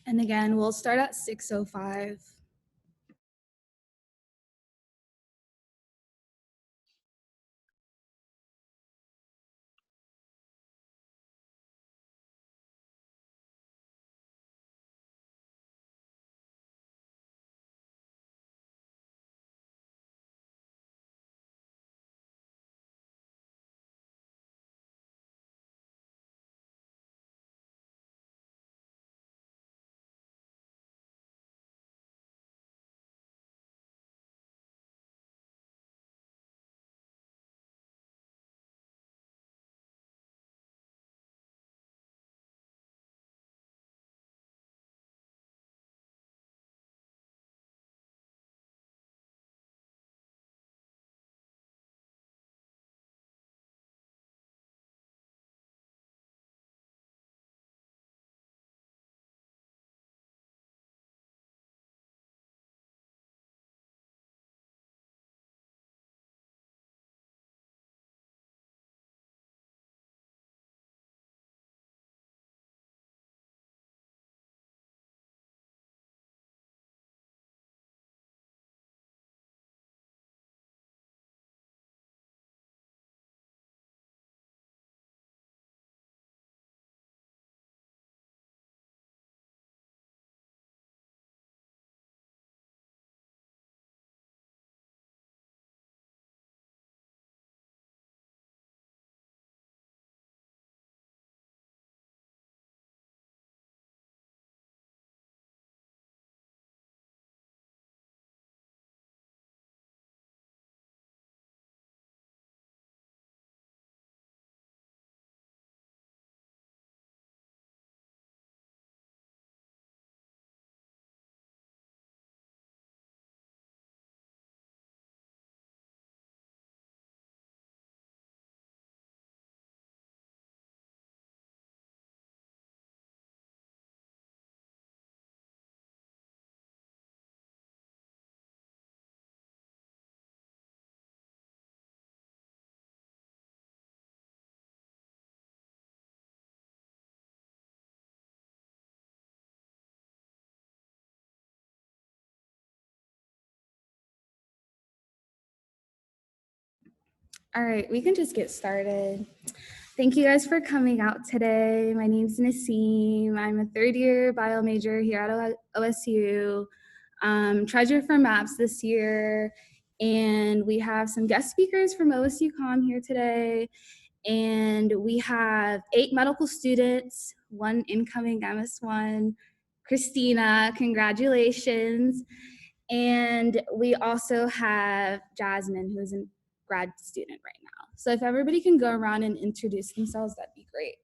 And again, we'll start at 6:05. All right, we can just get started. Thank you guys for coming out today. My name's Naseem. I'm a third-year bio major here at OSU. Treasure for Maps this year. And we have some guest speakers from OSUCOM here today. And we have 8 medical students, 1 incoming MS1. Christina, congratulations. And we also have Jasmine, who is a grad student right now. So if everybody can go around and introduce themselves, that'd be great.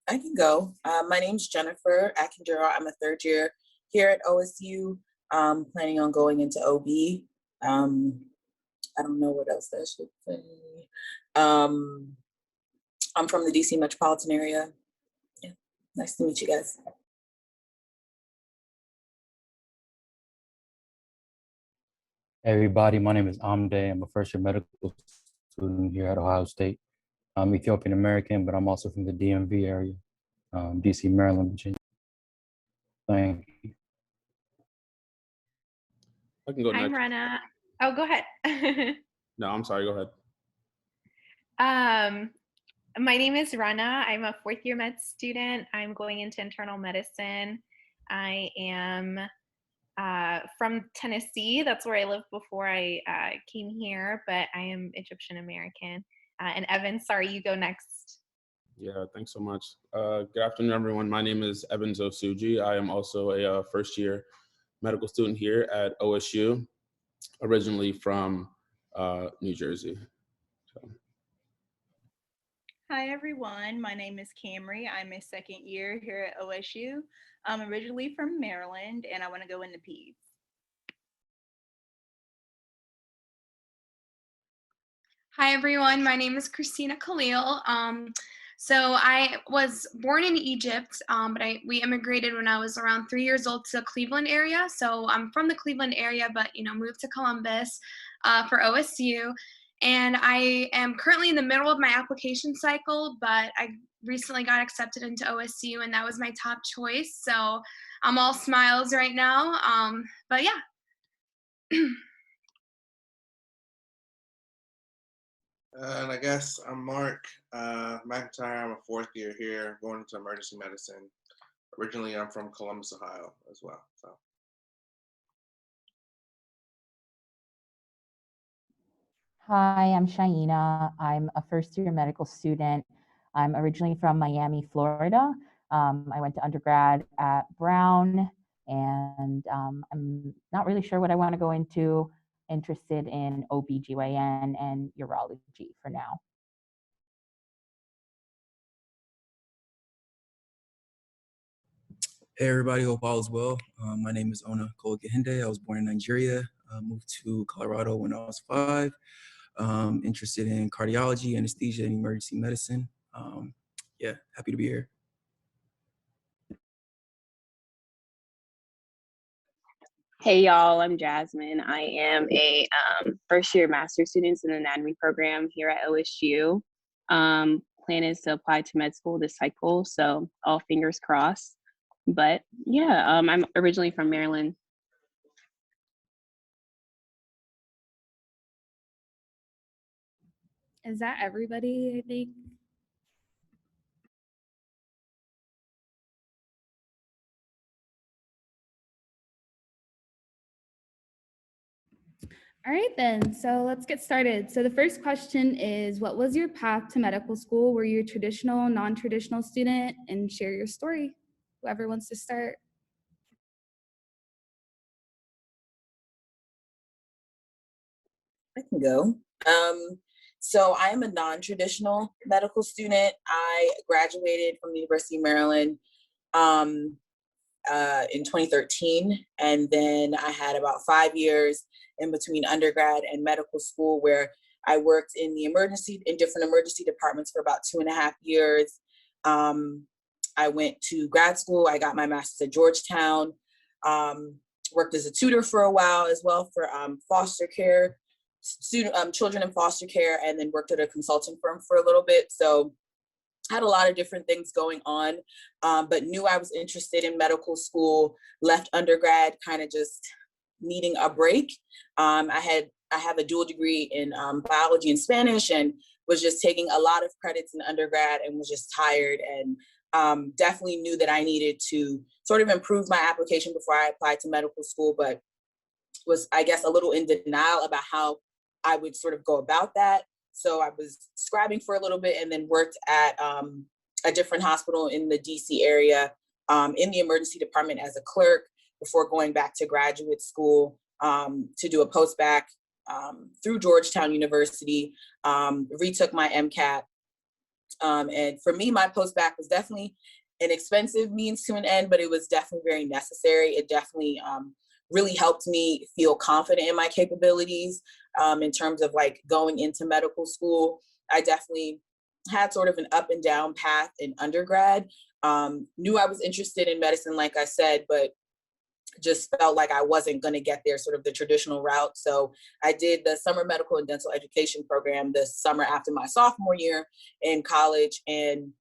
I can go. My name's Jennifer Akindura. I'm a third year here at OSU, planning on going into OB. I don't know what else I should say. I'm from the DC metropolitan area. Yeah, nice to meet you guys. Hey everybody, my name is Amde. I'm a first-year medical student here at Ohio State. I'm Ethiopian American, but I'm also from the DMV area, DC, Maryland, Virginia. Thank you. I can go next. I'm Rana. Oh, go ahead. No, I'm sorry, go ahead. My name is Rana. I'm a fourth-year med student. I'm going into internal medicine. I am from Tennessee. That's where I lived before I came here, but I am Egyptian American. And Evan, sorry, you go next. Yeah, thanks so much. Good afternoon, everyone. My name is Evan Zosuji. I am also a first-year medical student here at OSU, originally from New Jersey. So. Hi, everyone. My name is Camry. I'm a second year here at OSU. I'm originally from Maryland, and I want to go into peds. Hi, everyone. My name is Christina Khalil. So I was born in Egypt, but we immigrated when I was around 3 years old to the Cleveland area. So I'm from the Cleveland area, but moved to Columbus for OSU. And I am currently in the middle of my application cycle, but I recently got accepted into OSU, and that was my top choice. So I'm all smiles right now. But yeah. And I guess I'm Mark McIntyre. I'm a fourth year here, going into emergency medicine. Originally, I'm from Columbus, Ohio, as well. So. Hi, I'm Shaina. I'm a first year medical student. I'm originally from Miami, Florida. I went to undergrad at Brown, and I'm not really sure what I want to go into. Interested in OBGYN and urology for now. Hey everybody, hope all is well. My name is Ona Kolokehinde. I was born in Nigeria, moved to Colorado when I was 5. Interested in cardiology, anesthesia, and emergency medicine. Yeah, happy to be here. Hey y'all, I'm Jasmine. I am a first year master's student in the anatomy program here at OSU. Plan is to apply to med school this cycle, so all fingers crossed. But yeah, I'm originally from Maryland. Is that everybody, I think? All right then, so let's get started. So the first question is, what was your path to medical school? Were you a traditional, non-traditional student? And share your story. Whoever wants to start. I can go. So I am a non-traditional medical student. I graduated from the University of Maryland in 2013. And then I had about 5 years in between undergrad and medical school where I worked in different emergency departments for about 2.5 years. I went to grad school. I got my master's at Georgetown, worked as a tutor for a while as well for foster care, children in foster care, and then worked at a consulting firm for a little bit. So had a lot of different things going on, but knew I was interested in medical school, left undergrad kind of just needing a break. I have a dual degree in biology and Spanish, and was just taking a lot of credits in undergrad and was just tired, and definitely knew that I needed to sort of improve my application before I applied to medical school, but was, I guess, a little in denial about how I would sort of go about that. So I was scribing for a little bit and then worked at a different hospital in the DC area in the emergency department as a clerk before going back to graduate school to do a post-bac through Georgetown University, retook my MCAT. And for me, my post-bac was definitely an expensive means to an end, but it was definitely very necessary. It definitely really helped me feel confident in my capabilities in terms of like going into medical school. I definitely had sort of an up and down path in undergrad. Knew I was interested in medicine, like I said, but just felt like I wasn't going to get there sort of the traditional route. So I did the summer medical and dental education program the summer after my sophomore year in college. And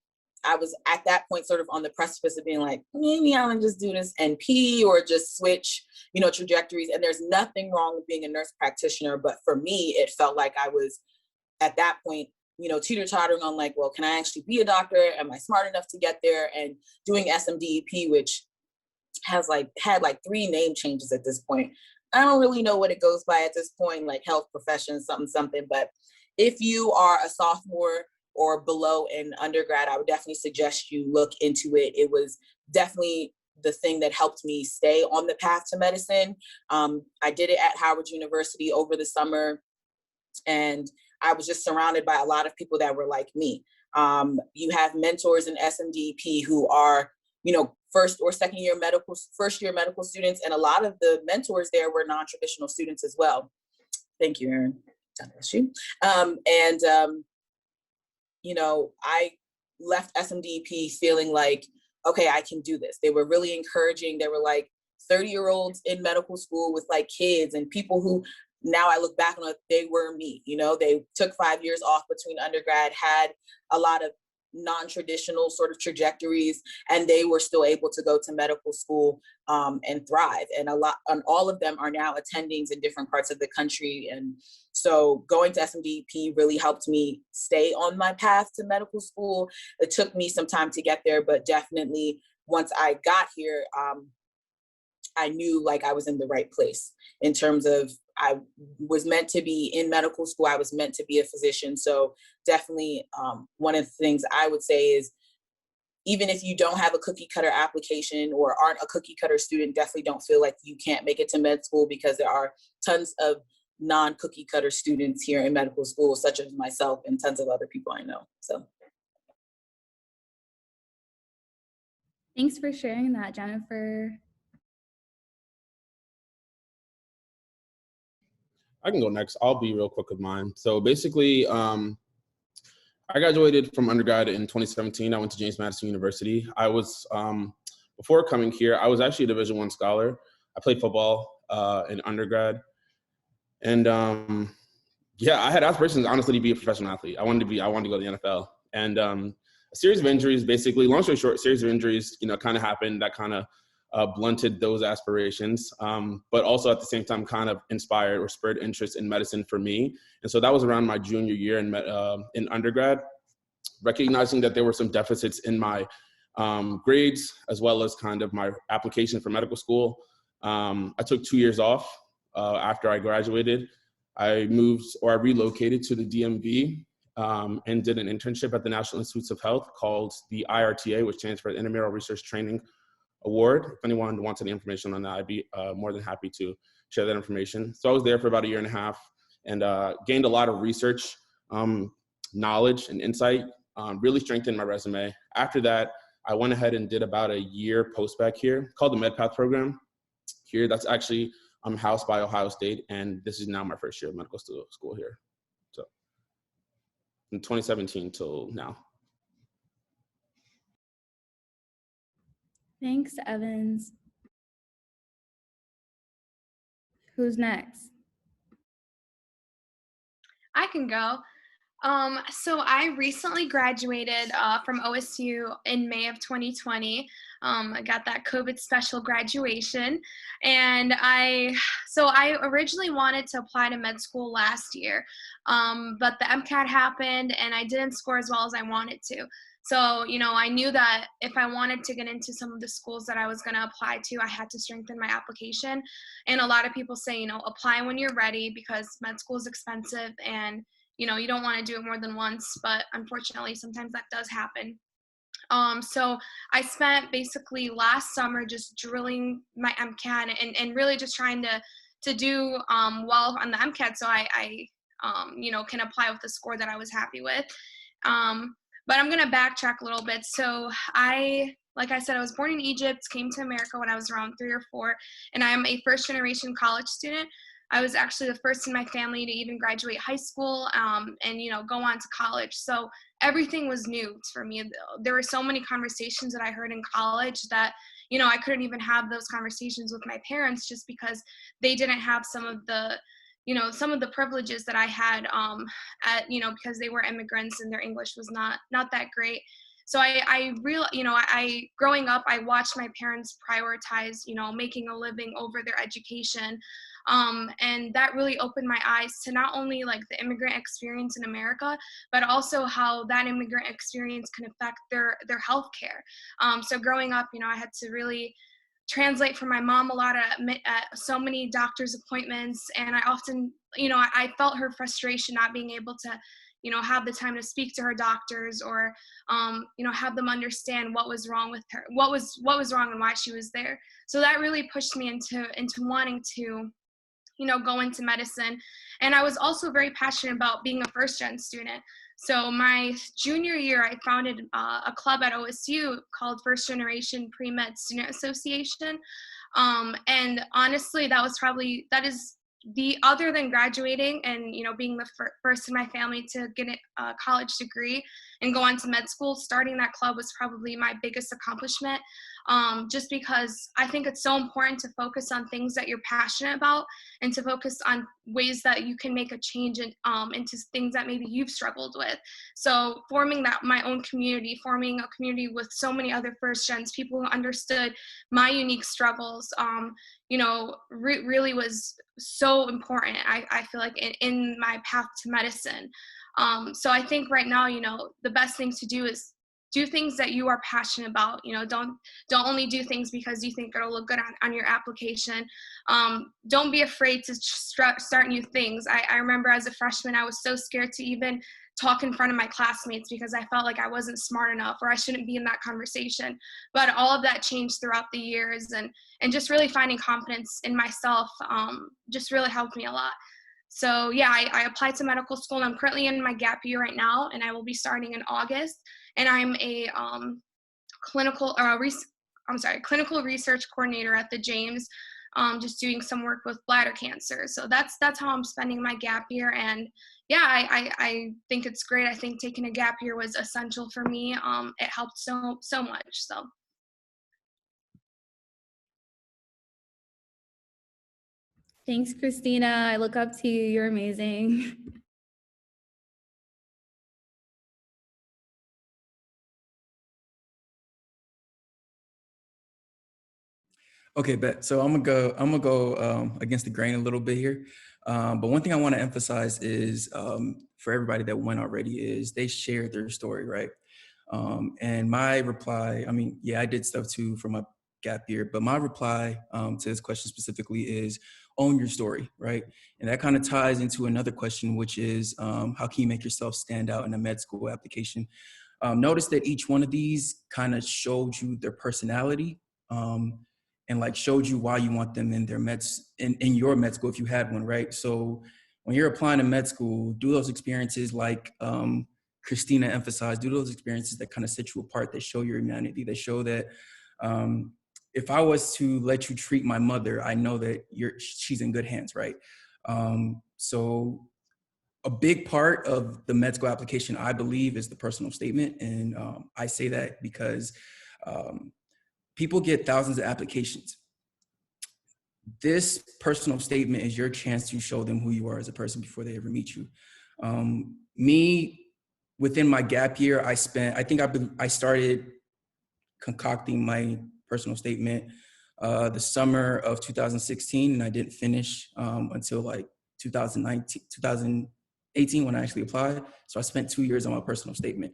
I was at that point sort of on the precipice of being like, maybe I'm gonna just do this NP or just switch, trajectories. And there's nothing wrong with being a nurse practitioner. But for me, it felt like I was at that point, teeter-tottering on like, well, can I actually be a doctor? Am I smart enough to get there? And doing SMDEP, which had 3 name changes at this point. I don't really know what it goes by at this point, like health profession, something. But if you are a sophomore or below in undergrad, I would definitely suggest you look into it. It was definitely the thing that helped me stay on the path to medicine. I did it at Howard University over the summer, and I was just surrounded by a lot of people that were like me. You have mentors in SMDP who are, first year medical students, and a lot of the mentors there were non-traditional students as well. Thank you, Erin. God bless you. I left SMDP feeling like, okay, I can do this. They were really encouraging. They were like 30-year-olds in medical school with like kids and people who now I look back on it, they were me. You know, they took 5 years off between undergrad, had a lot of non-traditional sort of trajectories, and they were still able to go to medical school and thrive. And all of them are now attendings in different parts of the country. And so going to SMDP really helped me stay on my path to medical school. It took me some time to get there, but definitely once I got here, I knew like I was in the right place in terms of I was meant to be in medical school. I was meant to be a physician. So definitely one of the things I would say is, even if you don't have a cookie cutter application or aren't a cookie cutter student, definitely don't feel like you can't make it to med school, because there are tons of non-cookie cutter students here in medical school, such as myself and tons of other people I know. So. Thanks for sharing that, Jennifer. I can go next. I'll be real quick with mine. So basically, I graduated from undergrad in 2017. I went to James Madison University. I was, before coming here, I was actually a Division I scholar. I played football in undergrad. And yeah, I had aspirations, honestly, to be a professional athlete. I wanted to go to the NFL. And a series of injuries, basically, long story short, series of injuries, kind of happened that kind of blunted those aspirations, but also at the same time kind of inspired or spurred interest in medicine for me. And so that was around my junior year in undergrad, recognizing that there were some deficits in my grades, as well as kind of my application for medical school. I took 2 years off after I graduated. I relocated to the DMV and did an internship at the National Institutes of Health called the IRTA, which stands for Intramural Research Training Award. If anyone wants any information on that, I'd be more than happy to share that information. So I was there for about a year and a half and gained a lot of research knowledge and insight, really strengthened my resume. After that, I went ahead and did about a year post-bac here called the MedPath program here. That's actually housed by Ohio State, and this is now my first year of medical school here. So from 2017 till now. Thanks, Evans. Who's next? I can go. So I recently graduated from OSU in May of 2020. I got that COVID special graduation, and I originally wanted to apply to med school last year, but the MCAT happened, and I didn't score as well as I wanted to. So, I knew that if I wanted to get into some of the schools that I was going to apply to, I had to strengthen my application. And a lot of people say, apply when you're ready, because med school is expensive, and you don't want to do it more than once, but unfortunately, sometimes that does happen. So I spent basically last summer just drilling my MCAT and really just trying to do well on the MCAT, so I can apply with the score that I was happy with. But I'm gonna backtrack a little bit. So like I said, I was born in Egypt, came to America when I was around 3 or 4, and I'm a first-generation college student. I was actually the first in my family to even graduate high school and, go on to college. So everything was new for me. There were so many conversations that I heard in college that, I couldn't even have those conversations with my parents, just because they didn't have some of the privileges that I had because they were immigrants and their English was not that great. So growing up, I watched my parents prioritize, making a living over their education. And that really opened my eyes to not only like the immigrant experience in America, but also how that immigrant experience can affect their healthcare. So growing up, I had to really translate for my mom a lot at so many doctor's appointments, and I often, I felt her frustration not being able to, have the time to speak to her doctors, or, have them understand what was wrong with her, what was wrong and why she was there. So that really pushed me into wanting to, go into medicine. And I was also very passionate about being a first-gen student. So my junior year, I founded a club at OSU called First Generation Pre-Med Student Association. And honestly, that is the, other than graduating and, being the first in my family to get a college degree and go on to med school, starting that club was probably my biggest accomplishment. just because I think it's so important to focus on things that you're passionate about and to focus on ways that you can make a change into things that maybe you've struggled with. So forming my own community, forming a community with so many other first gens, people who understood my unique struggles, really was so important, I feel like, in my path to medicine. So I think right now, the best thing to do is do things that you are passionate about. Don't only do things because you think it'll look good on your application. Don't be afraid to start new things. I remember as a freshman, I was so scared to even talk in front of my classmates because I felt like I wasn't smart enough or I shouldn't be in that conversation. But all of that changed throughout the years, and just really finding confidence in myself just really helped me a lot. So yeah, I applied to medical school, and I'm currently in my gap year right now, and I will be starting in August. And I'm a clinical research coordinator at the James, just doing some work with bladder cancer. So that's how I'm spending my gap year. And yeah, I think it's great. I think taking a gap year was essential for me. It helped so much. So. Thanks, Christina. I look up to you. You're amazing. Okay, bet. So I'm gonna go against the grain a little bit here. But one thing I want to emphasize is for everybody that went already is they shared their story, right? And my reply, I mean, yeah, I did stuff too for my gap year, but my reply to this question specifically is own your story, right? And that kind of ties into another question, which is how can you make yourself stand out in a med school application? Notice that each one of these kind of showed you their personality. And like showed you why you want them in their in your med school if you had one, right? So when you're applying to med school, do those experiences like Christina emphasized, do those experiences that kind of set you apart, that show your humanity, that show that if I was to let you treat my mother, I know that she's in good hands, right? So a big part of the med school application, I believe, is the personal statement. And I say that because people get thousands of applications. This personal statement is your chance to show them who you are as a person before they ever meet you. Me, within my gap year, I started concocting my personal statement the summer of 2016, and I didn't finish until like 2018 when I actually applied. So I spent 2 years on my personal statement.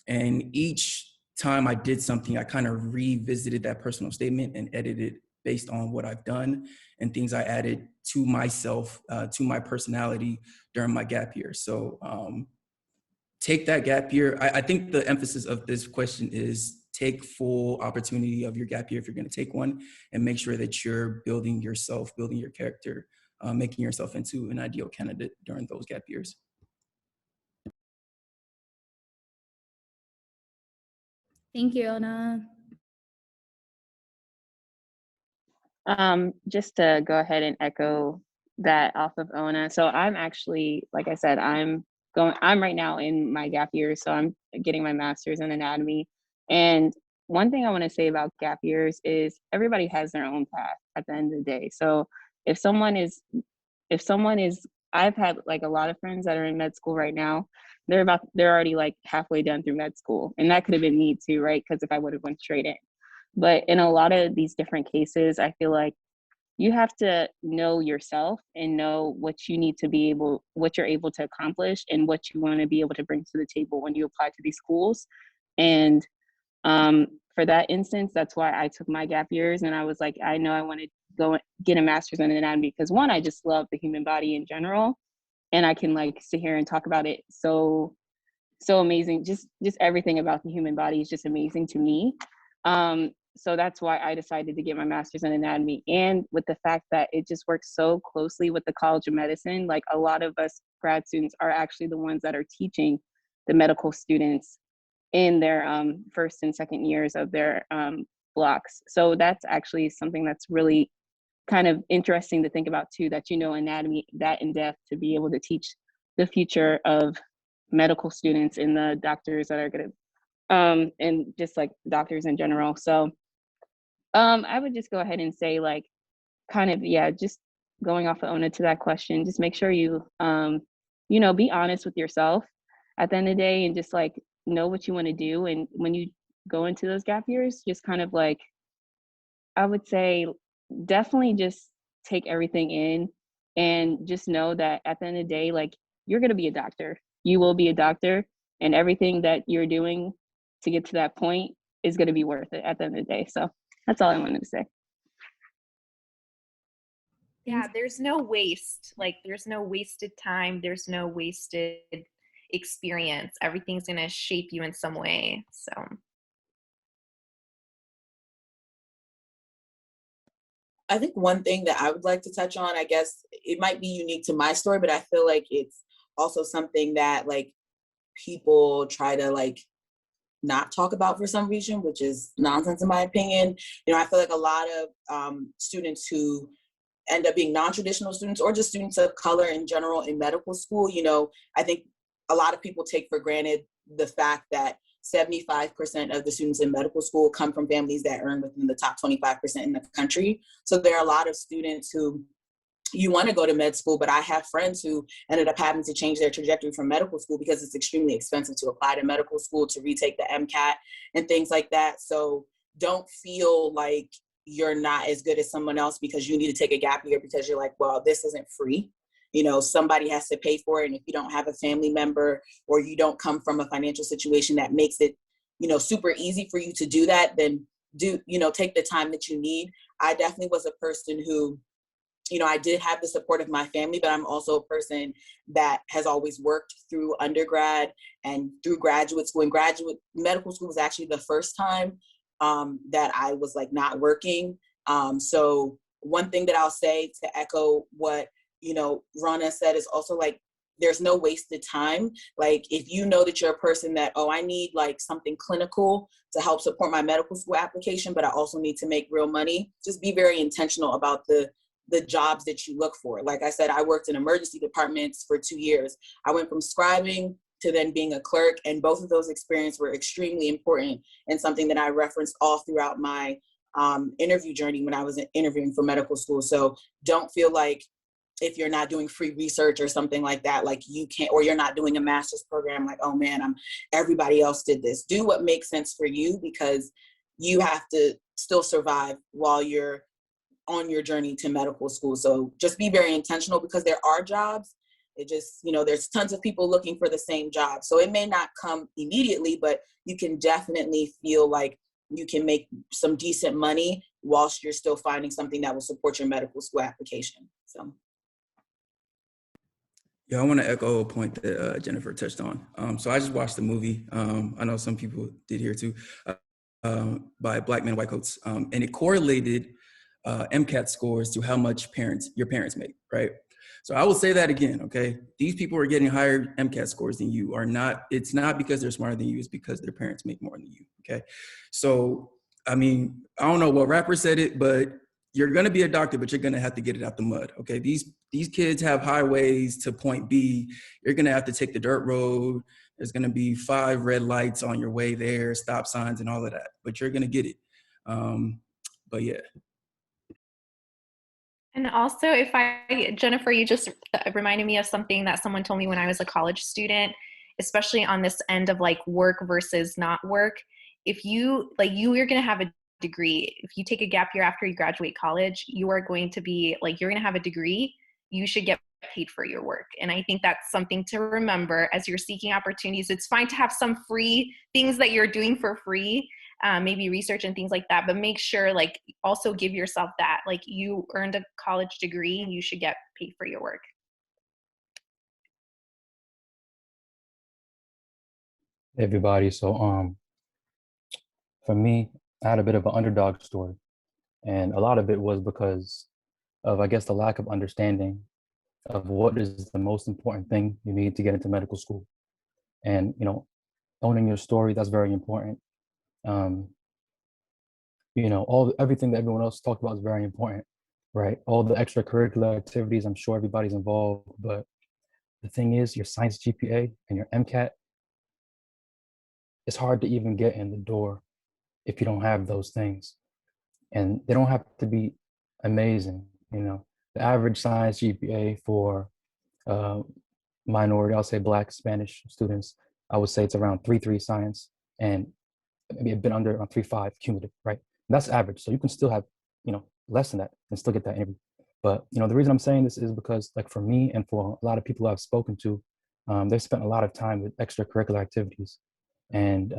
And each time I did something, I kind of revisited that personal statement and edited based on what I've done and things I added to myself, to my personality during my gap year. So take that gap year. I think the emphasis of this question is take full opportunity of your gap year if you're going to take one, and make sure that you're building yourself, building your character, making yourself into an ideal candidate during those gap years. Thank you, Ona. Just to go ahead and echo that off of Ona. So I'm actually, like I said, I'm right now in my gap year, so I'm getting my master's in anatomy. And one thing I want to say about gap years is everybody has their own path at the end of the day. So if someone is, I've had like a lot of friends that are in med school right now. They're already like halfway done through med school, and that could have been me too, right? Because if I would have went straight in. But in a lot of these different cases, I feel like you have to know yourself and know what you're able to accomplish and what you want to be able to bring to the table when you apply to these schools. And for that instance, that's why I took my gap years, and I was like, I know I want to go get a master's in anatomy because one, I just love the human body in general, and I can like sit here and talk about it so amazing. Just everything about the human body is just amazing to me. So that's why I decided to get my master's in anatomy. And with the fact that it just works so closely with the College of Medicine, like a lot of us grad students are actually the ones that are teaching the medical students in their first and second years of their blocks. So that's actually something that's really kind of interesting to think about too, that anatomy that in depth to be able to teach the future of medical students and the doctors that are going to and just like doctors in general. So I would just go ahead and say like, kind of, yeah, just going off of Ona to that question, just make sure you, you know, be honest with yourself at the end of the day and just like know what you want to do. And when you go into those gap years, just kind of like, I would say definitely just take everything in and just know that at the end of the day, like you're going to be a doctor. You will be a doctor, and everything that you're doing to get to that point is going to be worth it at the end of the day. So that's all I wanted to say. Yeah, there's no waste. Like, there's no wasted time. There's no wasted experience. Everything's going to shape you in some way. So, I think one thing that I would like to touch on, I guess it might be unique to my story, but I feel like it's also something that like people try to like not talk about for some reason, which is nonsense in my opinion. You know, I feel like a lot of students who end up being non-traditional students or just students of color in general in medical school, you know, I think a lot of people take for granted the fact that 75% of the students in medical school come from families that earn within the top 25% in the country. So there are a lot of students who you want to go to med school, but I have friends who ended up having to change their trajectory from medical school because it's extremely expensive to apply to medical school, to retake the MCAT and things like that. So don't feel like you're not as good as someone else because you need to take a gap year because you're like, well, this isn't free. You know, somebody has to pay for it. And if you don't have a family member or you don't come from a financial situation that makes it, you know, super easy for you to do that, then take the time that you need. I definitely was a person who, you know, I did have the support of my family, but I'm also a person that has always worked through undergrad and through graduate school. And graduate medical school was actually the first time that I was like not working. So one thing that I'll say to echo what, you know, Rana said is also like, there's no wasted time. Like if you know that you're a person that, oh, I need like something clinical to help support my medical school application, but I also need to make real money, just be very intentional about the jobs that you look for. Like I said, I worked in emergency departments for 2 years. I went from scribing to then being a clerk, and both of those experiences were extremely important and something that I referenced all throughout my interview journey when I was interviewing for medical school. So don't feel like if you're not doing free research or something like that, like you can't, or you're not doing a master's program, like, oh man, everybody else did this. Do what makes sense for you because you have to still survive while you're on your journey to medical school. So just be very intentional because there are jobs. It just, you know, there's tons of people looking for the same job. So it may not come immediately, but you can definitely feel like you can make some decent money whilst you're still finding something that will support your medical school application. So. Yeah, I want to echo a point that Jennifer touched on. So I just watched the movie. I know some people did here too, by Black Men, White Coats. And it correlated MCAT scores to how much your parents make, right? So I will say that again, okay? These people are getting higher MCAT scores than you are not. It's not because they're smarter than you, it's because their parents make more than you, okay? So, I mean, I don't know what rapper said it, but you're gonna be a doctor, but you're gonna have to get it out the mud, okay? These kids have highways to point B. You're gonna have to take the dirt road. There's gonna be 5 red lights on your way there, stop signs and all of that, but you're gonna get it. But yeah. and also, Jennifer, you just reminded me of something that someone told me when I was a college student, especially on this end of like work versus not work. If you're going to have a degree. If you take a gap year after you graduate college, you are going to be like, you're going to have a degree. You should get paid for your work. And I think that's something to remember as you're seeking opportunities. It's fine to have some free things that you're doing for free, maybe research and things like that, but make sure like also give yourself that, like you earned a college degree, you should get paid for your work. Everybody. So for me, I had a bit of an underdog story. And a lot of it was because of, I guess, the lack of understanding of what is the most important thing you need to get into medical school. And, you know, owning your story, that's very important. Um, you know, everything that everyone else talked about is very important, right? All the extracurricular activities, I'm sure everybody's involved, but the thing is your science GPA and your MCAT, it's hard to even get in the door if you don't have those things. and they don't have to be amazing. You know, the average science GPA for uh, minority, I'll say Black, Spanish students, I would say it's around 3.3 science, and maybe a bit under around 3.5 cumulative, right? And that's average. So you can still have, less than that and still get that interview. But, the reason I'm saying this is because, like, for me and for a lot of people I've spoken to, they've spent a lot of time with extracurricular activities. And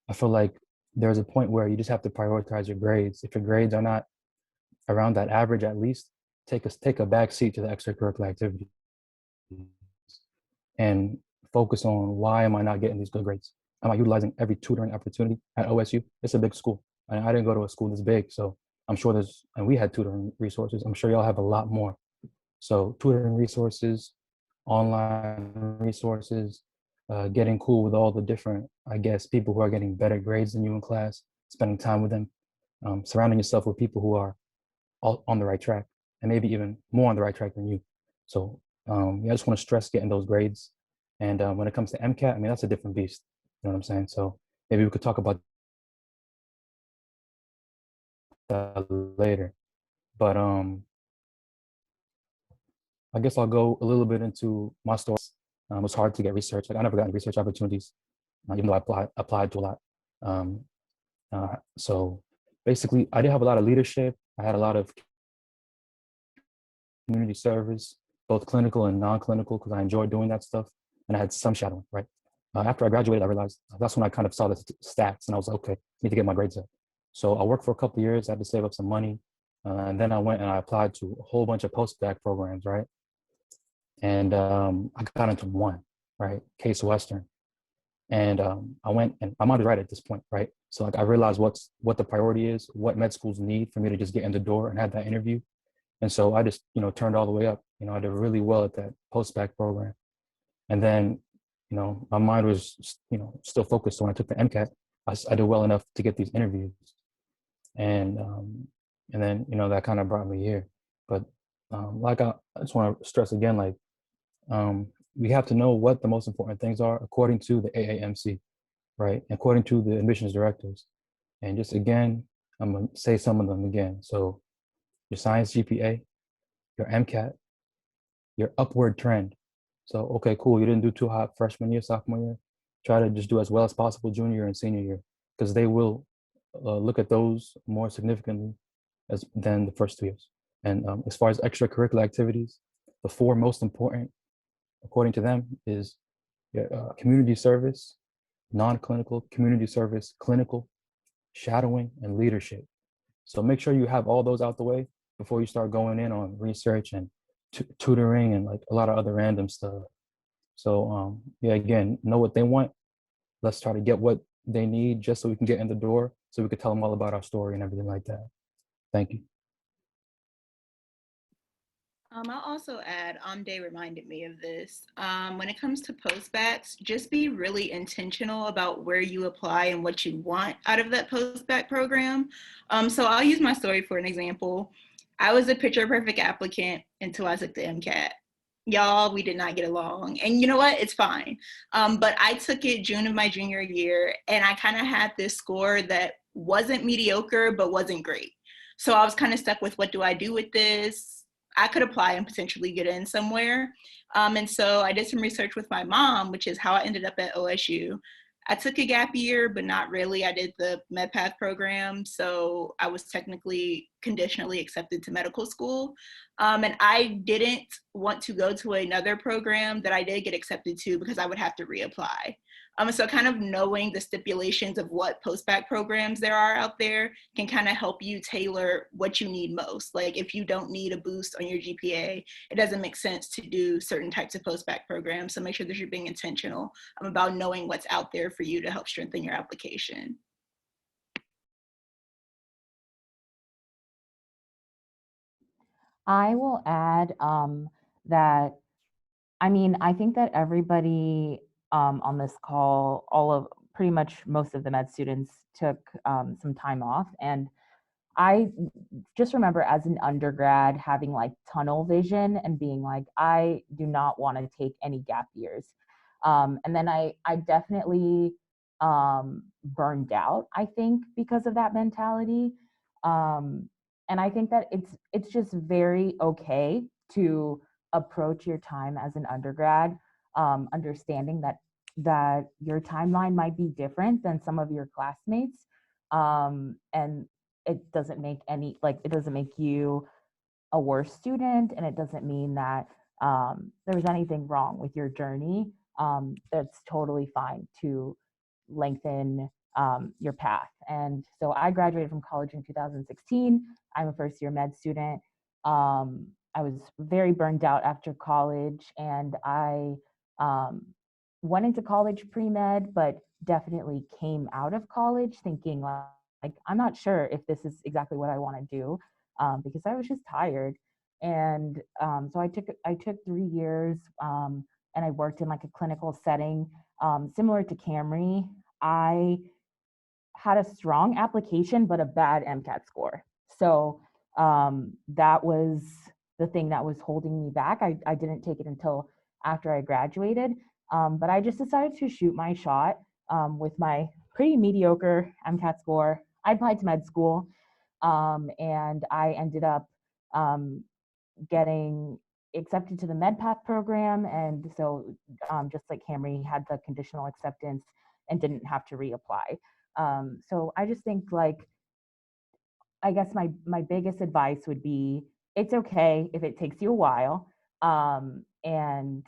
I feel like there's a point where you just have to prioritize your grades. If your grades are not around that average, at least take a back seat to the extracurricular activities and focus on, why am I not getting these good grades? Am I utilizing every tutoring opportunity at OSU? It's a big school. And I didn't go to a school this big, so I'm sure and we had tutoring resources. I'm sure y'all have a lot more. So tutoring resources, online resources, getting cool with all the different, I guess, people who are getting better grades than you in class, spending time with them, surrounding yourself with people who are all on the right track, and maybe even more on the right track than you. So yeah, I just want to stress getting those grades. And when it comes to MCAT, I mean, that's a different beast. You know what I'm saying? So maybe we could talk about that later. But I guess I'll go a little bit into my story. It was hard to get research. Like, I never got any research opportunities, even though I applied to a lot. So basically, I did have a lot of leadership. I had a lot of community service, both clinical and non-clinical, because I enjoyed doing that stuff. And I had some shadowing, right? After I graduated, I realized that's when I kind of saw the stats, and I was like, okay, I need to get my grades up. So I worked for a couple of years. I had to save up some money. And then I went and I applied to a whole bunch of post-bac programs, right? And I got into one, right? Case Western. And I went, and I'm undergrad at this point, right? So like, I realized what the priority is, what med schools need for me to just get in the door and have that interview. And so I just, turned all the way up. I did really well at that post-bac program. And then, my mind was, still focused. So when I took the MCAT, I did well enough to get these interviews. And then, that kind of brought me here. But like, I just want to stress again, like, we have to know what the most important things are according to the AAMC, right? According to the admissions directors. And just again, I'm gonna say some of them again. So your science GPA, your MCAT, your upward trend. So, okay, cool. You didn't do too hot freshman year, sophomore year. Try to just do as well as possible junior and senior year, because they will look at those more significantly than the first 2 years. And as far as extracurricular activities, the 4 most important, according to them, is community service, non-clinical, community service, clinical, shadowing, and leadership. So make sure you have all those out the way before you start going in on research and tutoring and like a lot of other random stuff. So yeah, again, know what they want. Let's try to get what they need just so we can get in the door, so we could tell them all about our story and everything like that. Thank you. I'll also add, Day reminded me of this. When it comes to postbacks, just be really intentional about where you apply and what you want out of that postback program. So I'll use my story for an example. I was a picture perfect applicant until I took the MCAT. Y'all, we did not get along. And you know what? It's fine. But I took it June of my junior year, and I kind of had this score that wasn't mediocre, but wasn't great. So I was kind of stuck with, what do I do with this? I could apply and potentially get in somewhere. And so I did some research with my mom, which is how I ended up at OSU. I took a gap year, but not really. I did the MedPath program, so I was technically conditionally accepted to medical school. And I didn't want to go to another program that I did get accepted to, because I would have to reapply. So kind of knowing the stipulations of what post-bac programs there are out there can kind of help you tailor what you need most. Like, if you don't need a boost on your GPA, it doesn't make sense to do certain types of post-bac programs. So make sure that you're being intentional about knowing what's out there for you to help strengthen your application. I will add that, I think that everybody on this call, pretty much most of the med students took some time off. And I just remember as an undergrad having like tunnel vision and being like, I do not want to take any gap years. And then I definitely burned out, I think, because of that mentality. And I think that it's just very okay to approach your time as an undergrad, understanding that your timeline might be different than some of your classmates, and it doesn't make it doesn't make you a worse student, and it doesn't mean that there's anything wrong with your journey. That's totally fine to lengthen your path. And so I graduated from college in 2016. I'm a first year med student. I was very burned out after college, and I went into college pre-med, but definitely came out of college thinking like I'm not sure if this is exactly what I want to do, because I was just tired. And so I took 3 years, and I worked in like a clinical setting, similar to Camry. I had a strong application, but a bad MCAT score. So that was the thing that was holding me back. I didn't take it until after I graduated, but I just decided to shoot my shot with my pretty mediocre MCAT score. I applied to med school, and I ended up getting accepted to the MedPath program. And so just like Camry had the conditional acceptance and didn't have to reapply. So I just think I guess my biggest advice would be, it's okay if it takes you a while, and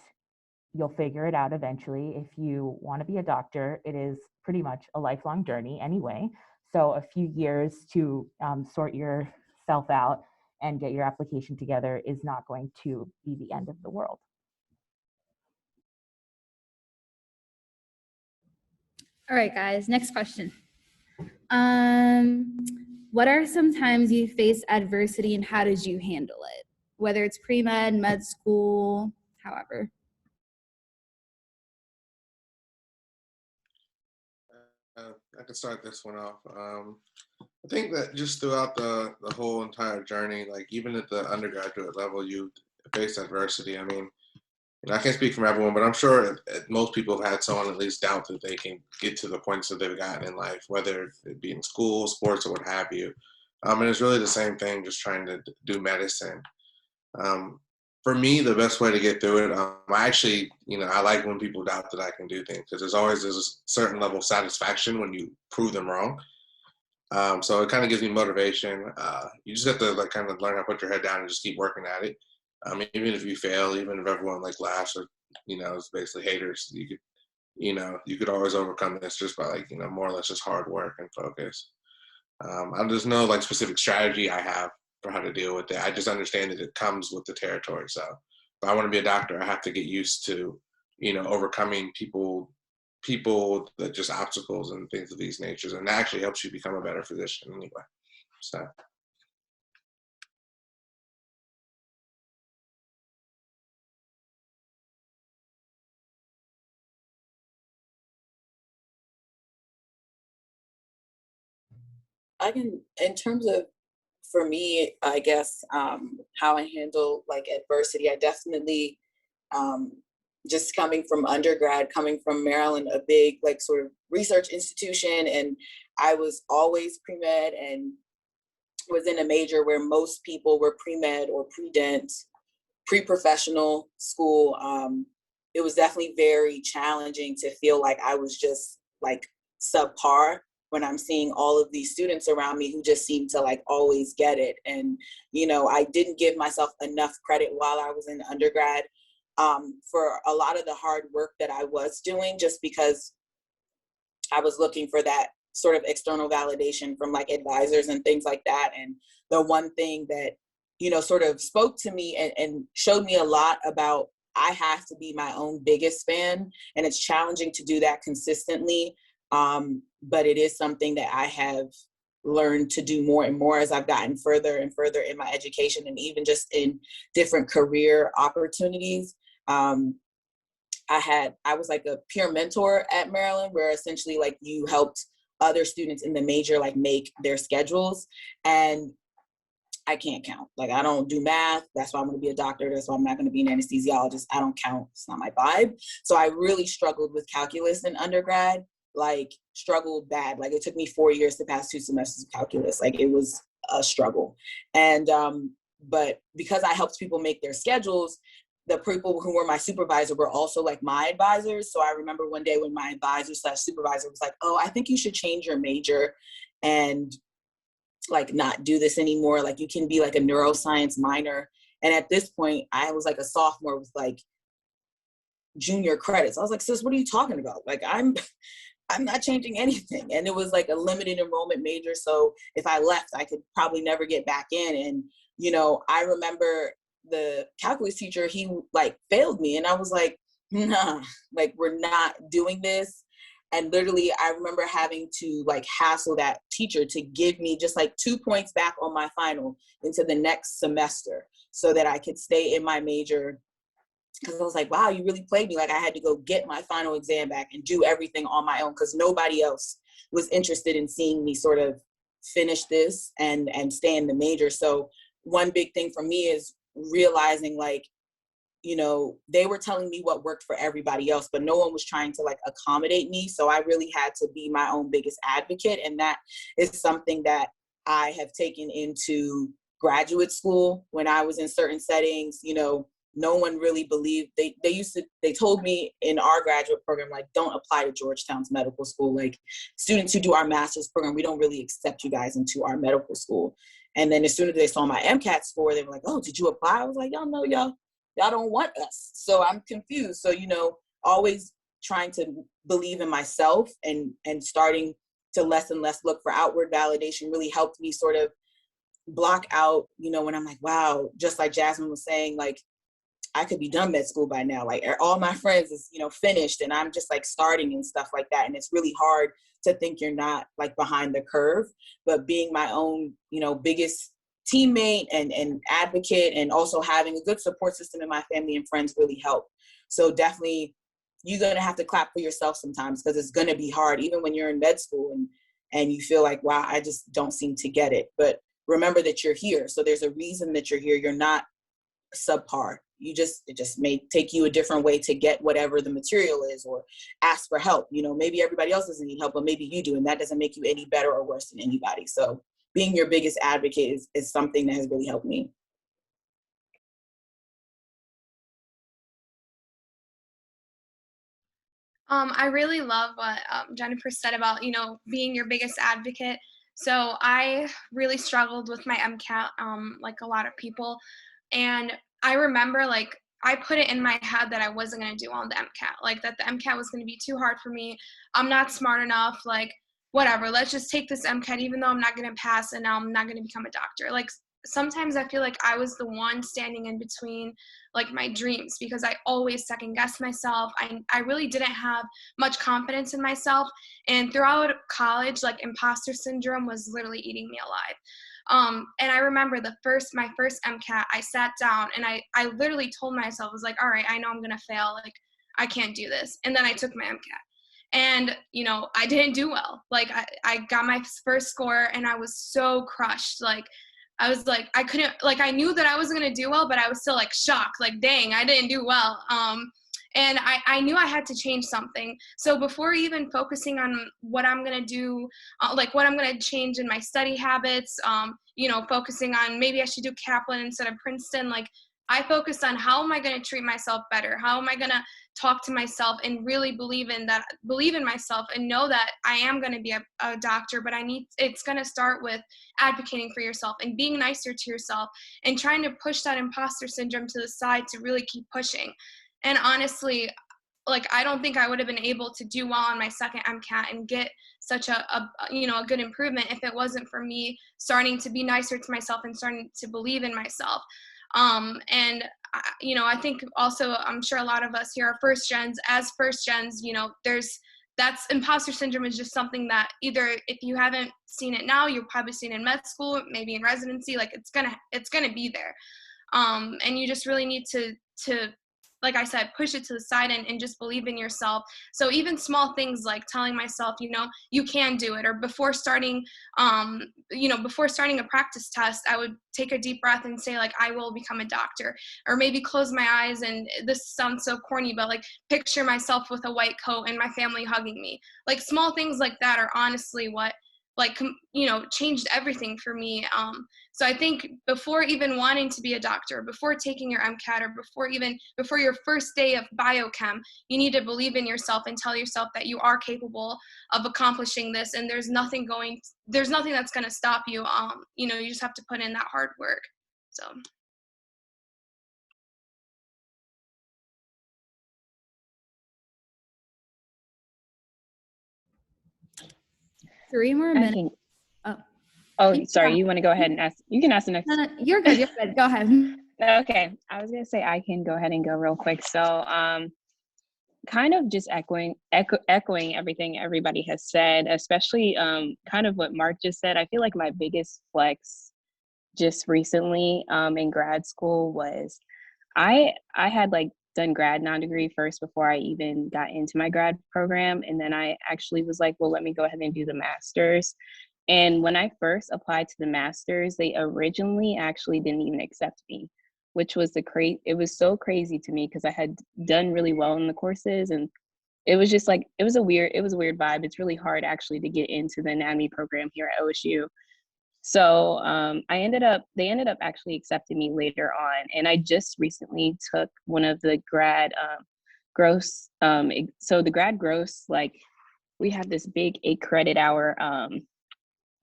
you'll figure it out eventually. If you want to be a doctor, it is pretty much a lifelong journey anyway. So a few years to sort yourself out and get your application together is not going to be the end of the world. All right, guys, next question. What are some times you faced adversity and how did you handle it? Whether it's pre-med, med school, however. I can start this one off. I think that just throughout the whole entire journey, like even at the undergraduate level, you face adversity. I mean, I can't speak from everyone, but I'm sure most people have had someone at least doubt that they can get to the points that they've gotten in life, whether it be in school, sports, or what have you. And it's really the same thing, just trying to do medicine. For me, the best way to get through it, I actually, I like when people doubt that I can do things, because there's always a certain level of satisfaction when you prove them wrong. So it kind of gives me motivation. You just have to kind of learn how to put your head down and just keep working at it. Even if you fail, even if everyone laughs or, it's basically haters, you could always overcome this just by more or less just hard work and focus. There's no specific strategy I have for how to deal with it. I just understand that it comes with the territory. So if I want to be a doctor, I have to get used to, overcoming people that just obstacles and things of these natures. And that actually helps you become a better physician anyway. So. In terms of, for me, I guess, how I handle adversity, I definitely, just coming from undergrad, coming from Maryland, a big sort of research institution, and I was always pre-med and was in a major where most people were pre-med or pre-dent, pre-professional school. It was definitely very challenging to feel like I was just subpar when I'm seeing all of these students around me who just seem to always get it. And, I didn't give myself enough credit while I was in undergrad for a lot of the hard work that I was doing, just because I was looking for that sort of external validation from advisors and things like that. And the one thing that, sort of spoke to me and showed me a lot about, I have to be my own biggest fan, and it's challenging to do that consistently. But it is something that I have learned to do more and more as I've gotten further and further in my education, and even just in different career opportunities. I was a peer mentor at Maryland, where essentially you helped other students in the major make their schedules, and I can't count. I don't do math. That's why I'm going to be a doctor. That's why I'm not going to be an anesthesiologist. I don't count. It's not my vibe. So I really struggled with calculus in undergrad, struggled bad. It took me 4 years to pass 2 semesters of calculus. It was a struggle. And but because I helped people make their schedules, the people who were my supervisor were also like my advisors. So I remember one day when my advisor / supervisor was like, oh, I think you should change your major and like not do this anymore. Like you can be like a neuroscience minor. And at this point, I was like a sophomore with like junior credits. I was like, sis, what are you talking about? Like I'm not changing anything. And it was like a limited enrollment major. So if I left, I could probably never get back in. And, you know, I remember the calculus teacher, he like failed me. And I was like, nah, like we're not doing this. And literally, I remember having to like hassle that teacher to give me just like 2 points back on my final into the next semester so that I could stay in my major. Because I was like, wow, you really played me. Like I had to go get my final exam back and do everything on my own because nobody else was interested in seeing me sort of finish this and stay in the major. So one big thing for me is realizing like, you know, they were telling me what worked for everybody else, but no one was trying to like accommodate me. So I really had to be my own biggest advocate. And that is something that I have taken into graduate school. When I was in certain settings, you know, no one really believed, they told me in our graduate program, like, don't apply to Georgetown's medical school. Like students who do our master's program, we don't really accept you guys into our medical school. And then as soon as they saw my MCAT score, they were like, oh, did you apply? I was like, y'all know, y'all don't want us. So I'm confused. So, you know, always trying to believe in myself and starting to less and less look for outward validation really helped me sort of block out, you know, when I'm like, wow, just like Jasmine was saying, like, I could be done med school by now. Like all my friends is, you know, finished and I'm just like starting and stuff like that. And it's really hard to think you're not like behind the curve, but being my own, you know, biggest teammate and advocate, and also having a good support system in my family and friends really help. So definitely you're going to have to clap for yourself sometimes because it's going to be hard, even when you're in med school and you feel like, wow, I just don't seem to get it. But remember that you're here. So there's a reason that you're here. You're not subpar. It just may take you a different way to get whatever the material is or ask for help. You know, maybe everybody else doesn't need help, but maybe you do. And that doesn't make you any better or worse than anybody. So being your biggest advocate is something that has really helped me. I really love what Jennifer said about, you know, being your biggest advocate. So I really struggled with my MCAT, like a lot of people. And I remember like I put it in my head that I wasn't going to do well on the MCAT, like that the MCAT was going to be too hard for me. I'm not smart enough, like whatever, let's just take this MCAT even though I'm not going to pass and now I'm not going to become a doctor. Like sometimes I feel like I was the one standing in between like my dreams because I always second guessed myself. I really didn't have much confidence in myself. And throughout college, like imposter syndrome was literally eating me alive. And I remember my first MCAT, I sat down and I literally told myself, I was like, all right, I know I'm going to fail. Like I can't do this. And then I took my MCAT. And, you know, I didn't do well. Like I got my first score and I was so crushed. Like I was like, I couldn't, like, I knew that I was going to do well, but I was still like shocked, like, dang, I didn't do well. And I knew I had to change something. So before even focusing on what I'm going to do, like what I'm going to change in my study habits, you know, focusing on maybe I should do Kaplan instead of Princeton, like I focused on how am I going to treat myself better? How am I going to talk to myself and really believe in myself and know that I am going to be a doctor, but it's going to start with advocating for yourself and being nicer to yourself and trying to push that imposter syndrome to the side to really keep pushing. And honestly, like, I don't think I would have been able to do well on my second MCAT and get such a good improvement if it wasn't for me starting to be nicer to myself and starting to believe in myself. I think also, I'm sure a lot of us here are first gens. As first gens, you know, that's imposter syndrome is just something that either if you haven't seen it now, you'll probably seen in med school, maybe in residency, like it's gonna be there. And you just really need to like I said, push it to the side and just believe in yourself. So even small things like telling myself, you know, you can do it, or before starting a practice test, I would take a deep breath and say like, I will become a doctor, or maybe close my eyes. And this sounds so corny, but like picture myself with a white coat and my family hugging me. Like small things like that are honestly what like, changed everything for me. So I think before even wanting to be a doctor, before taking your MCAT, or before your first day of biochem, you need to believe in yourself and tell yourself that you are capable of accomplishing this, and there's nothing that's going to stop you. You just have to put in that hard work. So. 3 more I minutes. can. Oh, Oh, sorry. You want to go ahead and ask? You can ask the next. no, you're good. You're good. Go ahead. Okay. I was gonna say I can go ahead and go real quick. So, kind of just echoing everything everybody has said, especially kind of what Mark just said. I feel like my biggest flex just recently in grad school was I had like done grad non-degree first before I even got into my grad program, and then I actually was like, well, let me go ahead and do the master's. And when I first applied to the master's, they originally actually didn't even accept me, which was it was so crazy to me because I had done really well in the courses, and it was just like it was a weird vibe. It's really hard actually to get into the anatomy program here at OSU. So they ended up actually accepting me later on. And I just recently took one of the grad gross. So the grad gross, like we have this big 8 credit hour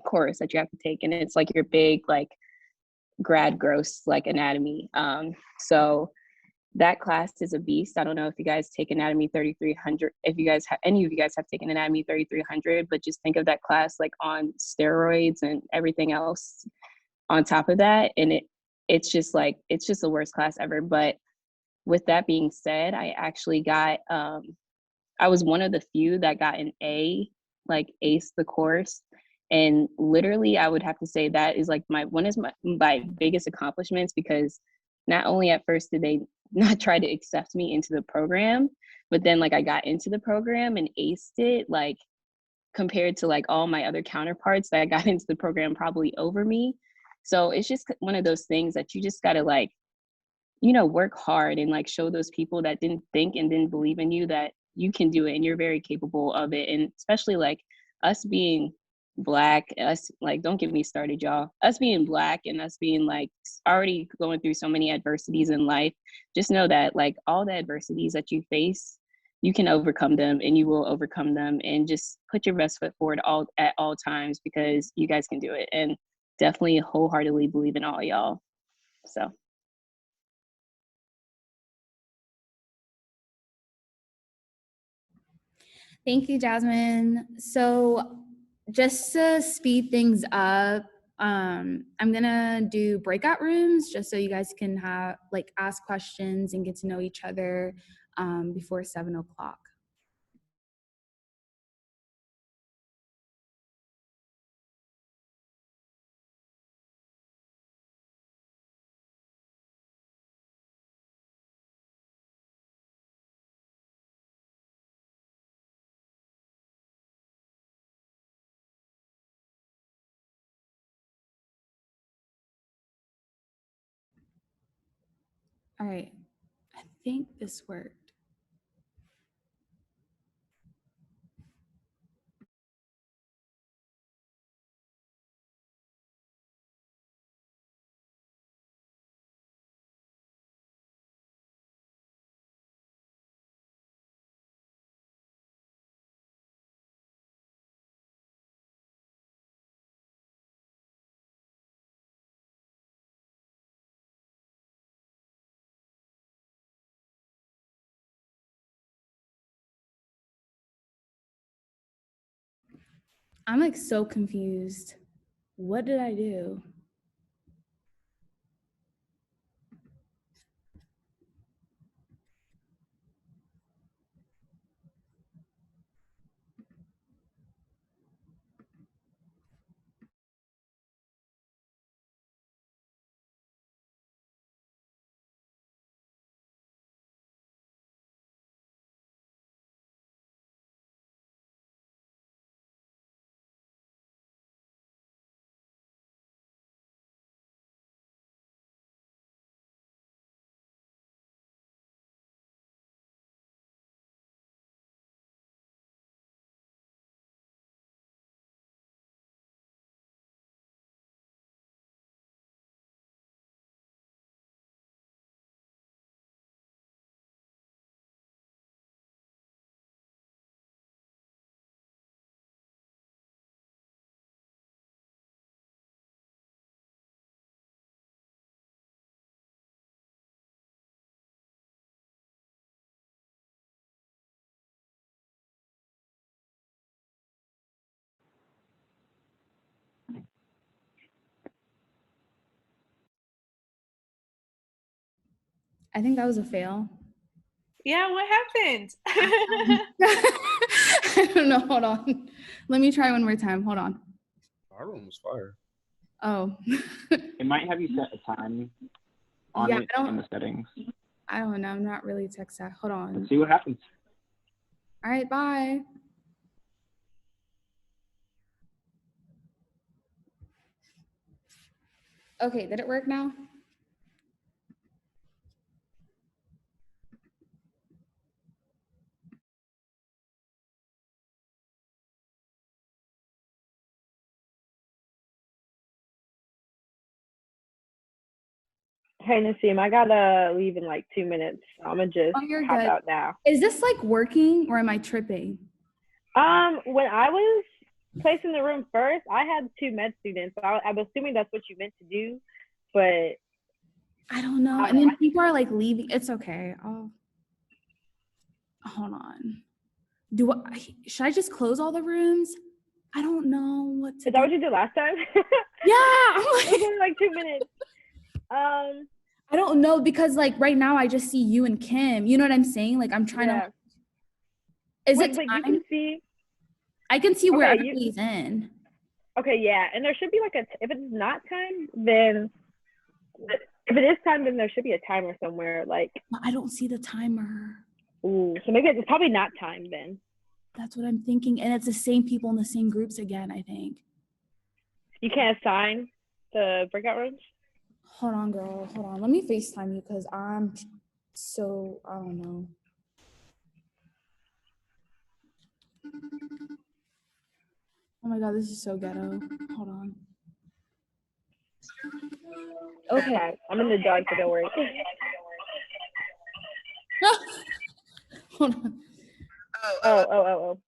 course that you have to take. And it's like your big, like grad gross, like anatomy. So that class is a beast. I don't know if you guys take Anatomy 3300, if you guys have, any of you guys have taken Anatomy 3300, but just think of that class like on steroids and everything else on top of that. And it's just the worst class ever. But with that being said, I actually got, I was one of the few that got an A, like ace the course. And literally I would have to say that is like my biggest accomplishments, because not only at first did they not try to accept me into the program, but then like I got into the program and aced it, like compared to like all my other counterparts that got into the program probably over me. So it's just one of those things that you just gotta like, work hard and like show those people that didn't think and didn't believe in you that you can do it and you're very capable of it. And especially like us being Black, us, like, don't get me started, y'all, us being Black and us being like already going through so many adversities in life, just know that like all the adversities that you face, you can overcome them and you will overcome them, and just put your best foot forward at all times, because you guys can do it. And definitely wholeheartedly believe in all y'all. So Thank you, Jasmine. So just to speed things up, I'm gonna do breakout rooms just so you guys can ask questions and get to know each other before 7 o'clock. All right, I think this worked. I'm like so confused. What did I do? I think that was a fail. Yeah, what happened? I don't know. Hold on. Let me try one more time. Hold on. Our room was fire. Oh. It might have you set a time on Yeah, it in the settings. I don't know. I'm not really tech savvy. Hold on. Let's see what happens. All right, bye. Okay, did it work now? Hey Nassim, I gotta leave in like 2 minutes. I'm gonna just you're hop good. out now. Is this like working or am I tripping? When I was placed in the room first, I had 2 med students. So I'm assuming that's what you meant to do, but I don't know. And then people are like leaving. It's okay. I'll hold on. Should I just close all the rooms? I don't know what to do. Is that what you did last time? Yeah. It was only like 2 minutes. I don't know because like right now I just see you and Kim. You know what I'm saying? Like I'm trying to. Is it time? You can see. I can see where Okay, everybody's in. Okay, yeah, and there should be like if it's not time, then if it is time, then there should be a timer somewhere. Like I don't see the timer. Ooh, so maybe it's probably not time then. That's what I'm thinking, and it's the same people in the same groups again. I think. You can't assign the breakout rooms. Hold on, girl. Hold on. Let me FaceTime you because I'm so I don't know. Oh my god, this is so ghetto. Hold on. Okay. I'm in the dark, so don't worry. Hold on. Oh.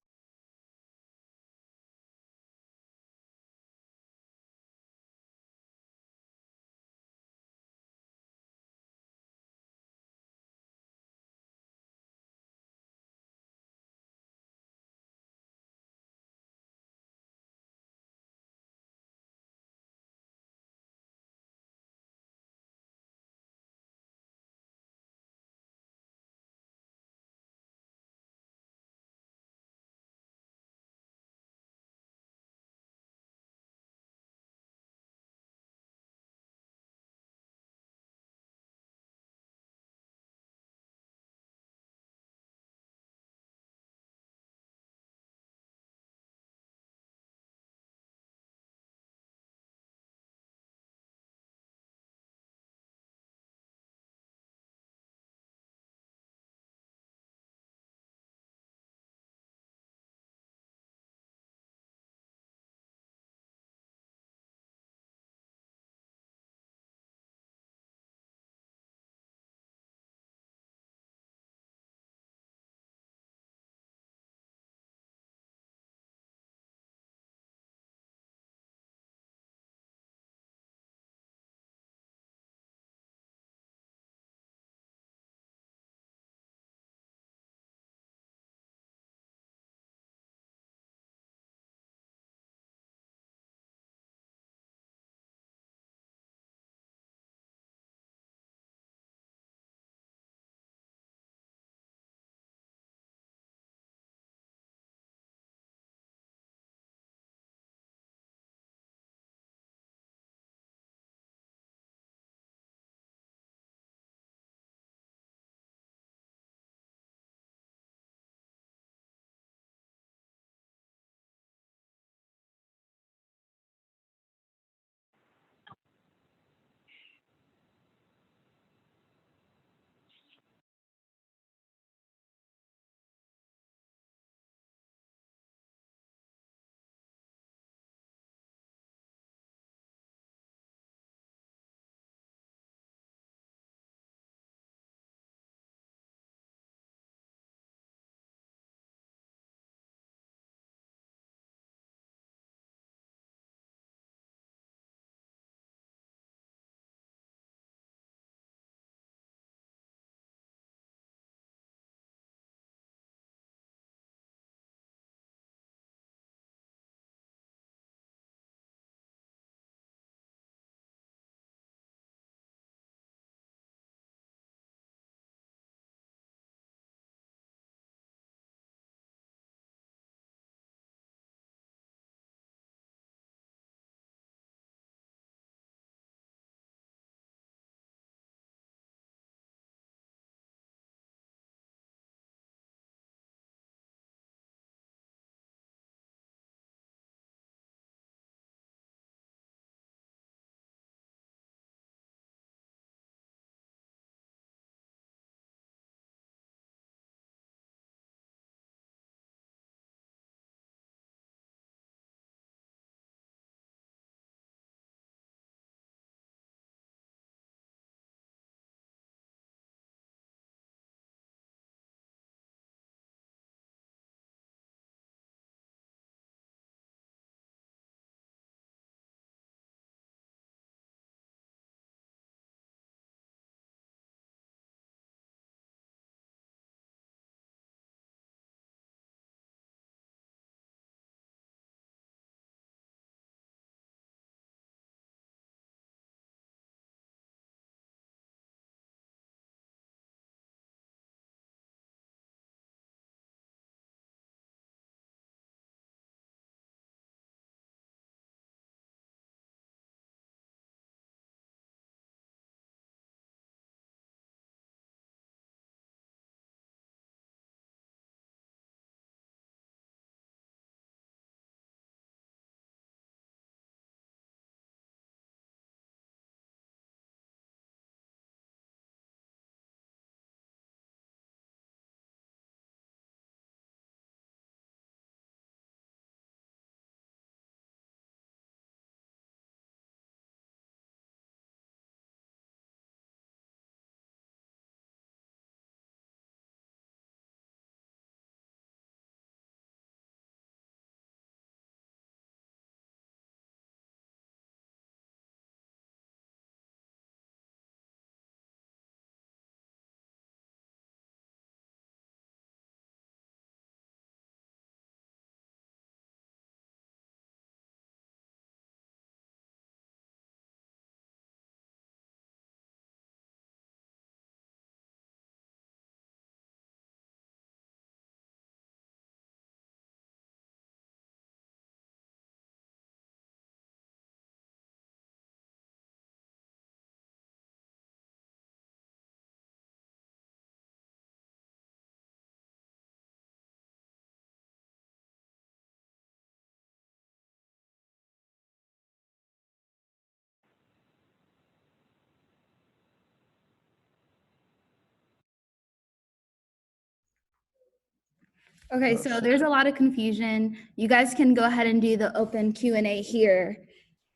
Okay, so there's a lot of confusion. You guys can go ahead and do the open Q&A here.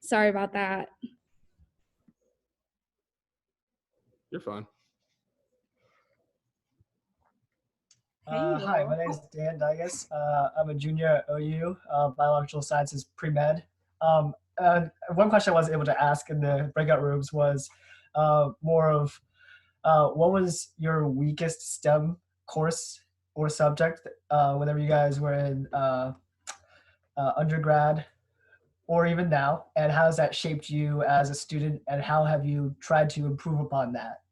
Sorry about that. You're fine. Hi, my name is Dan Digas. I'm a junior at OU, Biological Sciences Pre-Med. And one question I wasn't able to ask in the breakout rooms was more of what was your weakest STEM course or subject whenever you guys were in undergrad or even now, and how has that shaped you as a student, and how have you tried to improve upon that?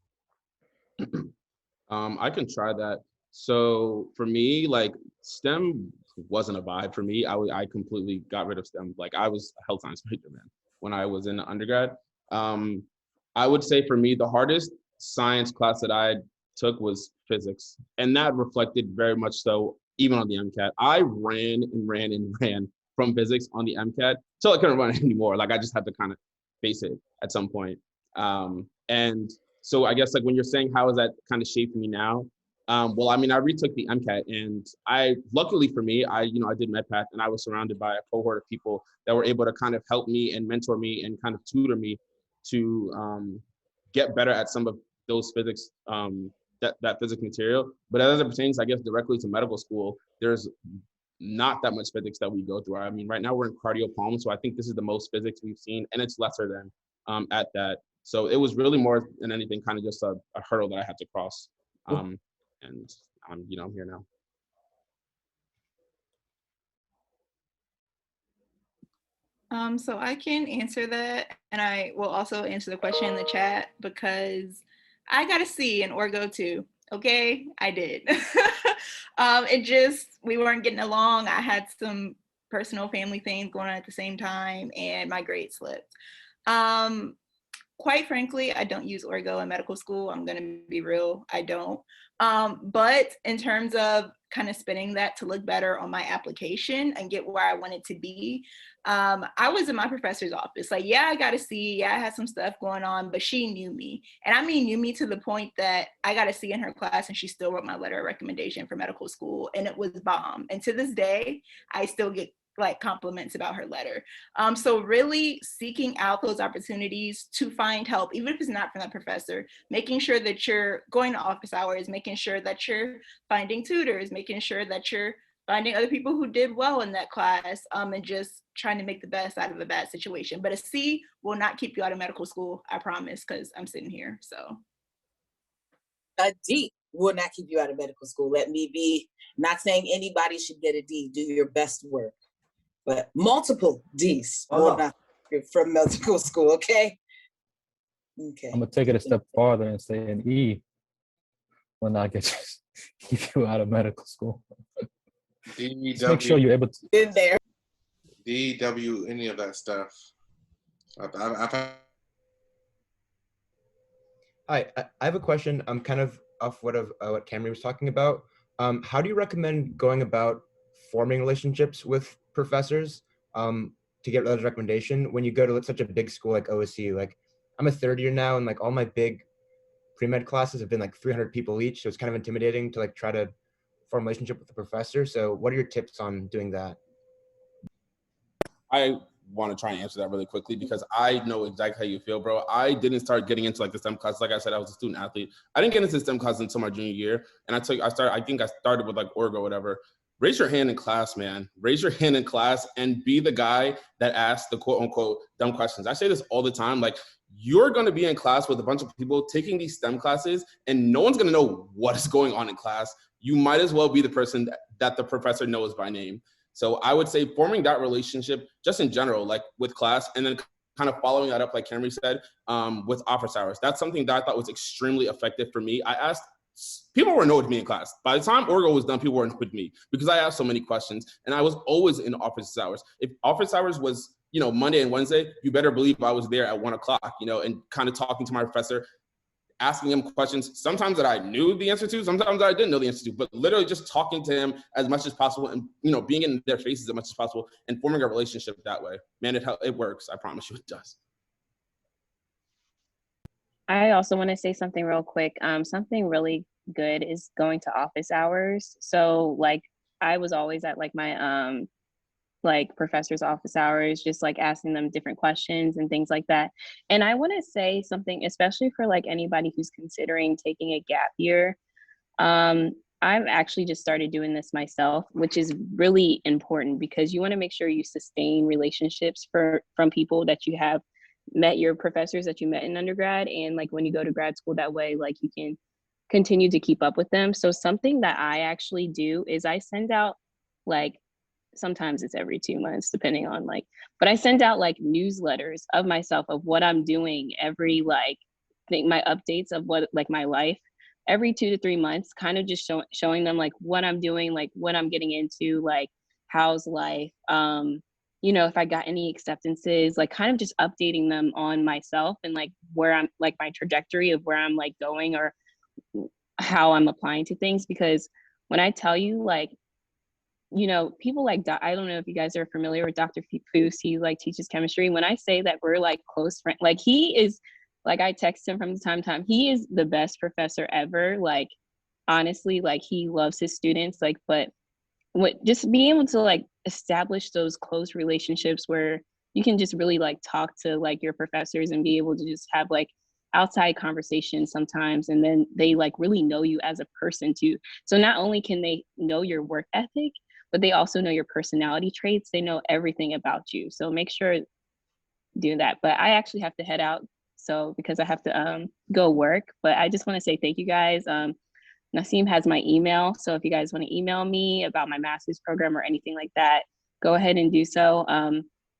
I can try that. So for me, like STEM wasn't a vibe for me. I completely got rid of STEM. Like I was a health science major, man, when I was in undergrad. I would say for me, the hardest science class that I took was physics. And that reflected very much so even on the MCAT. I ran and ran and ran from physics on the MCAT till I couldn't run anymore. Like I just had to kind of face it at some point. And so I guess like when you're saying how is that kind of shaping me now? Well, I mean, I retook the MCAT, and luckily for me, I did MedPath, and I was surrounded by a cohort of people that were able to kind of help me and mentor me and kind of tutor me to get better at some of those physics, that physics material. But as it pertains, I guess, directly to medical school, there's not that much physics that we go through. I mean, right now we're in cardiopulm, so I think this is the most physics we've seen, and it's lesser than at that. So it was really more than anything kind of just a hurdle that I had to cross. And I'm here now. So I can answer that, and I will also answer the question in the chat because I got a C in Orgo too. Okay, I did. We weren't getting along. I had some personal family things going on at the same time, and my grade slipped. Quite frankly, I don't use Orgo in medical school. I'm going to be real. I don't. But in terms of kind of spinning that to look better on my application and get where I wanted to be, I was in my professor's office. Like, yeah, I got a C. Yeah, I had some stuff going on, but she knew me. And I mean, knew me to the point that I got a C in her class and she still wrote my letter of recommendation for medical school. And it was bomb. And to this day, I still get like compliments about her letter. So really seeking out those opportunities to find help, even if it's not from that professor, making sure that you're going to office hours, making sure that you're finding tutors, making sure that you're finding other people who did well in that class, and just trying to make the best out of a bad situation. But a C will not keep you out of medical school, I promise, because I'm sitting here, so. A D will not keep you out of medical school. Let me be, not saying anybody should get a D, do your best work. But multiple D's will not from medical school, okay? Okay. I'm gonna take it a step farther and say an E will not keep you out of medical school. Just make sure you're able to. In there. D, W, any of that stuff. Hi, I have a question. I'm kind of off what Camry was talking about. How do you recommend going about forming relationships with professors to get those recommendation when you go to such a big school like OSU? Like, I'm a third year now, and like all my big pre-med classes have been like 300 people each, so it's kind of intimidating to like try to form a relationship with the professor. So what are your tips on doing that? I want to try and answer that really quickly because I know exactly how you feel, bro. I didn't start getting into like the STEM class. Like I said, I was a student athlete. I didn't get into STEM class until my junior year. And I think I started with like org or whatever. Raise your hand in class, man. Raise your hand in class and be the guy that asks the quote unquote dumb questions. I say this all the time. Like, you're going to be in class with a bunch of people taking these STEM classes and no one's going to know what is going on in class. You might as well be the person that the professor knows by name. So I would say forming that relationship just in general, like with class, and then kind of following that up, like Camry said, with office hours. That's something that I thought was extremely effective for me. I asked, people were annoyed with me in class. By the time Orgo was done, people were annoyed with me because I asked so many questions and I was always in office hours. If office hours was, Monday and Wednesday, you better believe I was there at 1 o'clock, and kind of talking to my professor, asking him questions, sometimes that I knew the answer to, sometimes that I didn't know the answer to, but literally just talking to him as much as possible and, being in their faces as much as possible and forming a relationship that way. Man, it works. I promise you it does. I also want to say something real quick. Something really good is going to office hours. So like, I was always at like my like professor's office hours, just like asking them different questions and things like that. And I want to say something, especially for like anybody who's considering taking a gap year. I've actually just started doing this myself, which is really important because you want to make sure you sustain relationships from people that you have met, your professors that you met in undergrad, and like when you go to grad school, that way like you can continue to keep up with them. So something that I actually do is I send out like, sometimes it's every 2 months depending on like, but I send out like newsletters of myself of what I'm doing every like thing, my updates of what like my life every 2 to 3 months, kind of just showing them like what I'm doing, like what I'm getting into, like how's life, you know, if I got any acceptances, like kind of just updating them on myself and like where I'm like my trajectory of where I'm like going or how I'm applying to things. Because when I tell you like, you know, people like, I don't know if you guys are familiar with Dr. Foose, he like teaches chemistry. When I say that we're like close friends, like he is, like I text him from time to time, he is the best professor ever. Like, honestly, like he loves his students, like, but what, just being able to like establish those close relationships where you can just really like talk to like your professors and be able to just have like outside conversations sometimes, and then they like really know you as a person too. So not only can they know your work ethic, but they also know your personality traits. They know everything about you. So make sure do that. But I actually have to head out, so because I have to go work. But I just want to say thank you guys. Nasim has my email, so if you guys want to email me about my master's program or anything like that, go ahead and do so.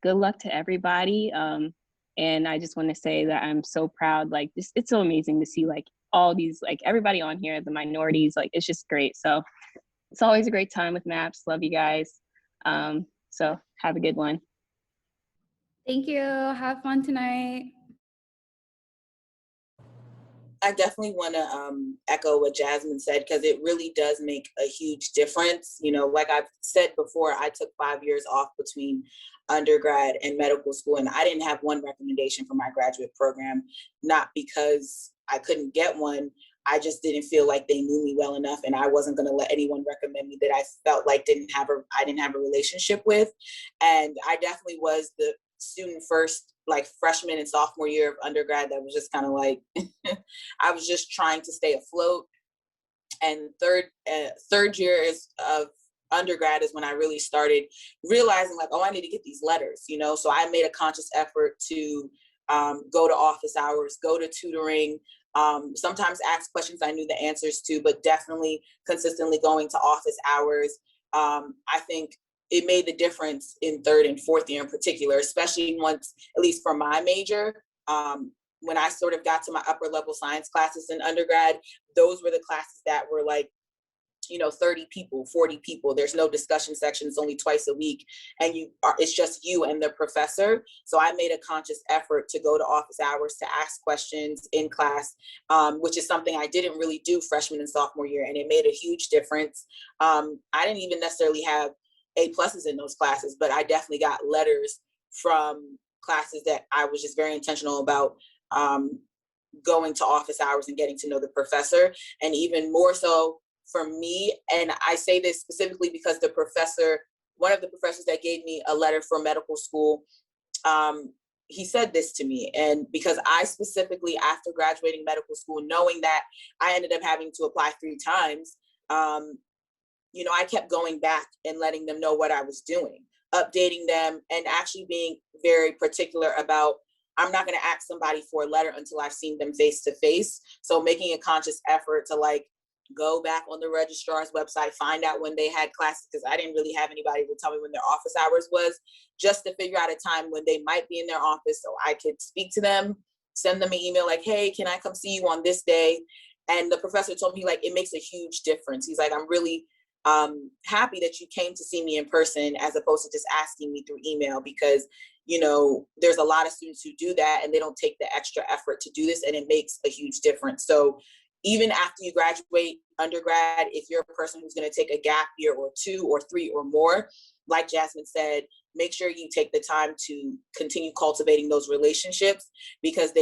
Good luck to everybody. And I just want to say that I'm so proud. Like this, it's so amazing to see like all these, like everybody on here, the minorities, like it's just great. So it's always a great time with MAPS. Love you guys. So have a good one. Thank you. Have fun tonight. I definitely want to echo what Jasmine said, because it really does make a huge difference. You know, like I've said before, I took 5 years off between undergrad and medical school, and I didn't have one recommendation for my graduate program, not because I couldn't get one. I just didn't feel like they knew me well enough, and I wasn't going to let anyone recommend me that I felt like I didn't have a relationship with. And I definitely was the student first, like freshman and sophomore year of undergrad, that was just kind of like I was just trying to stay afloat. And third year of undergrad is when I really started realizing like, oh, I need to get these letters, you know. So I made a conscious effort to go to office hours, go to tutoring, sometimes ask questions I knew the answers to, but definitely consistently going to office hours. I think it made the difference in third and fourth year in particular, especially once, at least for my major, when I sort of got to my upper level science classes in undergrad, those were the classes that were like, you know, 30 people, 40 people. There's no discussion section. It's only twice a week. And it's just you and the professor. So I made a conscious effort to go to office hours to ask questions in class, which is something I didn't really do freshman and sophomore year. And it made a huge difference. I didn't even necessarily have A+ in those classes, but I definitely got letters from classes that I was just very intentional about going to office hours and getting to know the professor. And even more so for me, and I say this specifically because one of the professors that gave me a letter for medical school, he said this to me. And because I specifically, after graduating medical school, knowing that I ended up having to apply 3 times, you know, I kept going back and letting them know what I was doing, updating them, and actually being very particular about, I'm not going to ask somebody for a letter until I've seen them face to face. So making a conscious effort to like go back on the registrar's website, find out when they had classes, because I didn't really have anybody to tell me when their office hours was, just to figure out a time when they might be in their office so I could speak to them, send them an email like, hey, can I come see you on this day? And the professor told me, like, it makes a huge difference. He's like, I'm really happy that you came to see me in person as opposed to just asking me through email, because, you know, there's a lot of students who do that and they don't take the extra effort to do this, and it makes a huge difference. So even after you graduate, undergrad, if you're a person who's going to take a gap year or 2 or 3 or more, like Jasmine said, make sure you take the time to continue cultivating those relationships, because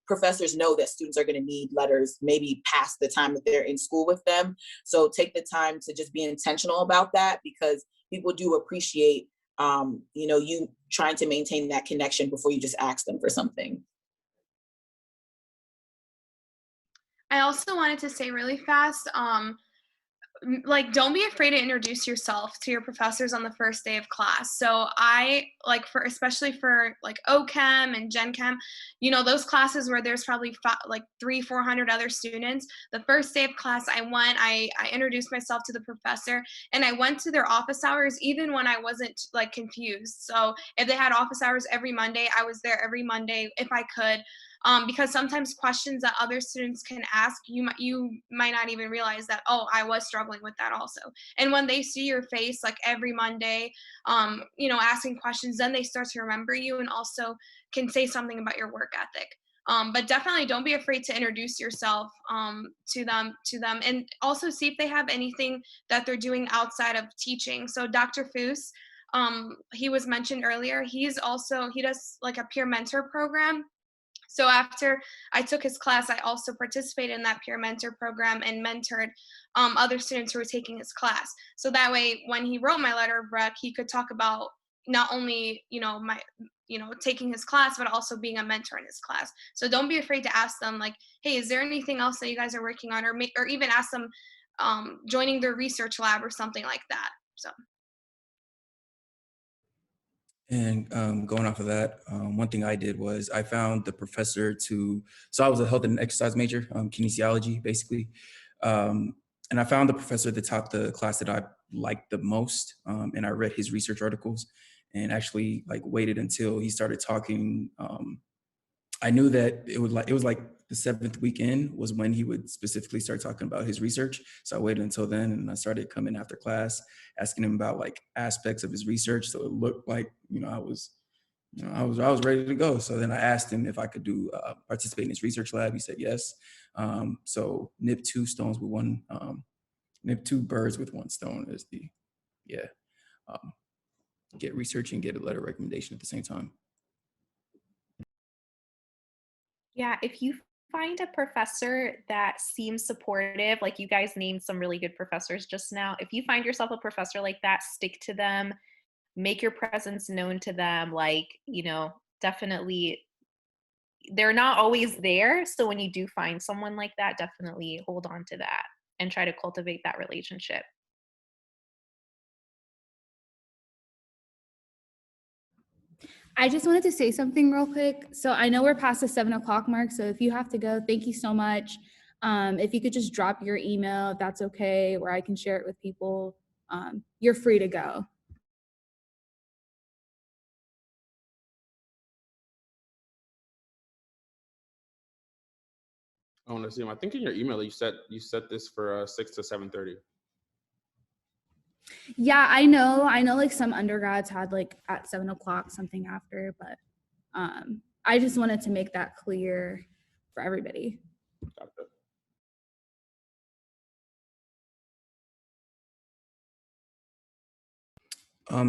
professors know that students are going to need letters maybe past the time that they're in school with them. So take the time to just be intentional about that, because people do appreciate, you trying to maintain that connection before you just ask them for something. I also wanted to say really fast, like, don't be afraid to introduce yourself to your professors on the first day of class. So I like, especially for like OChem and Gen Chem, those classes where there's probably 300-400 other students. The first day of class, I introduced myself to the professor, and I went to their office hours even when I wasn't like confused. So if they had office hours every Monday, I was there every Monday if I could. Because sometimes questions that other students can ask, you might not even realize that, oh, I was struggling with that also. And when they see your face like every Monday, asking questions, then they start to remember you and also can say something about your work ethic. But definitely don't be afraid to introduce yourself to them, and also see if they have anything that they're doing outside of teaching. So Dr. Foose, he was mentioned earlier, he does like a peer mentor program. So after I took his class, I also participated in that peer mentor program and mentored other students who were taking his class. So that way, when he wrote my letter of rec, he could talk about not only, taking his class, but also being a mentor in his class. So don't be afraid to ask them, like, hey, is there anything else that you guys are working on? Or even ask them joining their research lab or something like that. So. And going off of that, one thing I did was I found the professor so I was a health and exercise major, kinesiology, basically. And I found the professor that taught the class that I liked the most. And I read his research articles and actually waited until he started talking. I knew that it was like the 7th weekend was when he would specifically start talking about his research. So I waited until then, and I started coming after class, asking him about aspects of his research. So it looked like, I was ready to go. So then I asked him if I could participate in his research lab. He said yes. So nip two birds with one stone is get research and get a letter of recommendation at the same time. Yeah, if you find a professor that seems supportive, like you guys named some really good professors just now, if you find yourself a professor like that, stick to them, make your presence known to them. Definitely, they're not always there. So when you do find someone like that, definitely hold on to that and try to cultivate that relationship. I just wanted to say something real quick. So I know we're past the 7 o'clock mark. So if you have to go, thank you so much. If you could just drop your email, if that's okay, or I can share it with people, you're free to go. Oh, Naseem, I think in your email you set this for 6 to 7:30. Yeah, I know like some undergrads had like at 7 o'clock something after, but I just wanted to make that clear for everybody. Gotcha.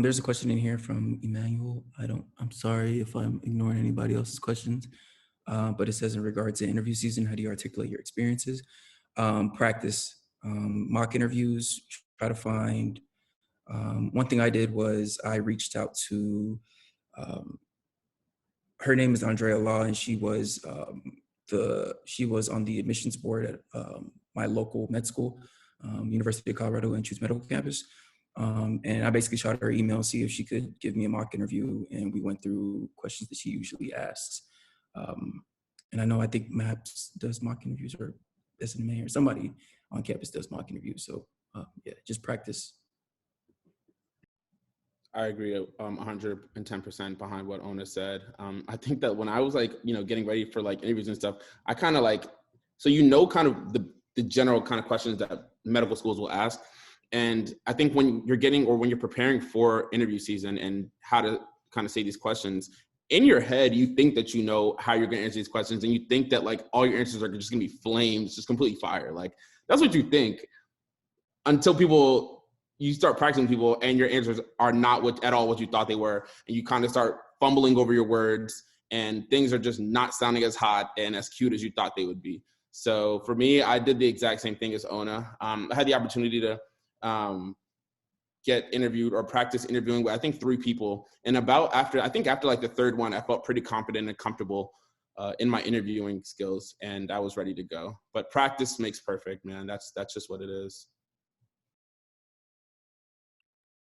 There's a question in here from Emmanuel. I'm sorry if I'm ignoring anybody else's questions, but it says in regard to interview season, how do you articulate your experiences? Practice mock interviews, try to find, one thing I did was I reached out to, her name is Andrea Law, and she was on the admissions board at my local med school, University of Colorado Anschutz Medical Campus. And I basically shot her email, see if she could give me a mock interview, and we went through questions that she usually asks. And I think MAPS does mock interviews, or SMA, or somebody on campus does mock interviews. So yeah, just practice. I agree 110% behind what Ona said. I think that when I was getting ready for interviews and stuff, I kind of kind of the general kind of questions that medical schools will ask. And I think when you're preparing for interview season and how to kind of say these questions, in your head, you think that how you're going to answer these questions, and you think that all your answers are just going to be flames, just completely fire. That's what you think until you start practicing people and your answers are not at all what you thought they were. And you kind of start fumbling over your words and things are just not sounding as hot and as cute as you thought they would be. So for me, I did the exact same thing as Ona. I had the opportunity to get interviewed or practice interviewing with, I think, 3 people. And after like the third one, I felt pretty confident and comfortable in my interviewing skills, and I was ready to go. But practice makes perfect, man. That's just what it is.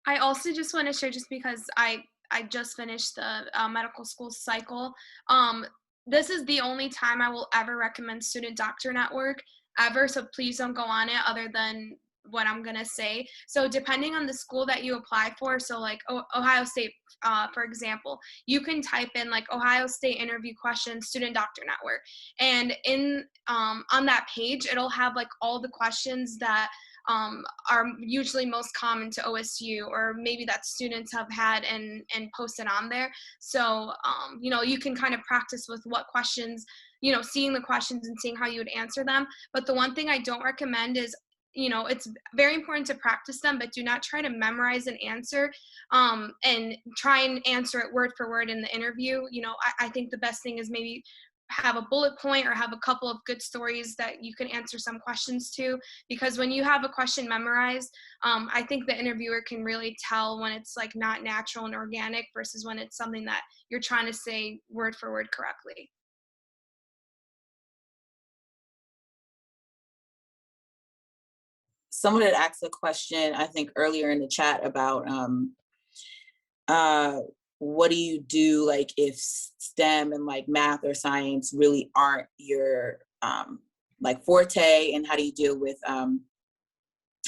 I also just want to share, just because I just finished the medical school cycle. This is the only time I will ever recommend Student Doctor Network ever, so please don't go on it other than what I'm gonna say. So depending on the school that you apply for, so like Ohio State, for example, you can type in like Ohio State interview questions, Student Doctor Network, and in on that page it'll have like all the questions that are usually most common to OSU, or maybe that students have had and posted on there. So, you know, you can kind of practice with what questions, you know, seeing the questions and seeing how you would answer them. But the one thing I don't recommend is, you know, it's very important to practice them, but do not try to memorize an answer and try and answer it word for word in the interview. You know, I think the best thing is maybe have a bullet point or have a couple of good stories that you can answer some questions to, because when you have a question memorized, I think the interviewer can really tell when it's like not natural and organic versus when it's something that you're trying to say word for word correctly. Someone had asked a question, I think earlier in the chat, about what do you do like if STEM and like math or science really aren't your like forte, and how do you deal with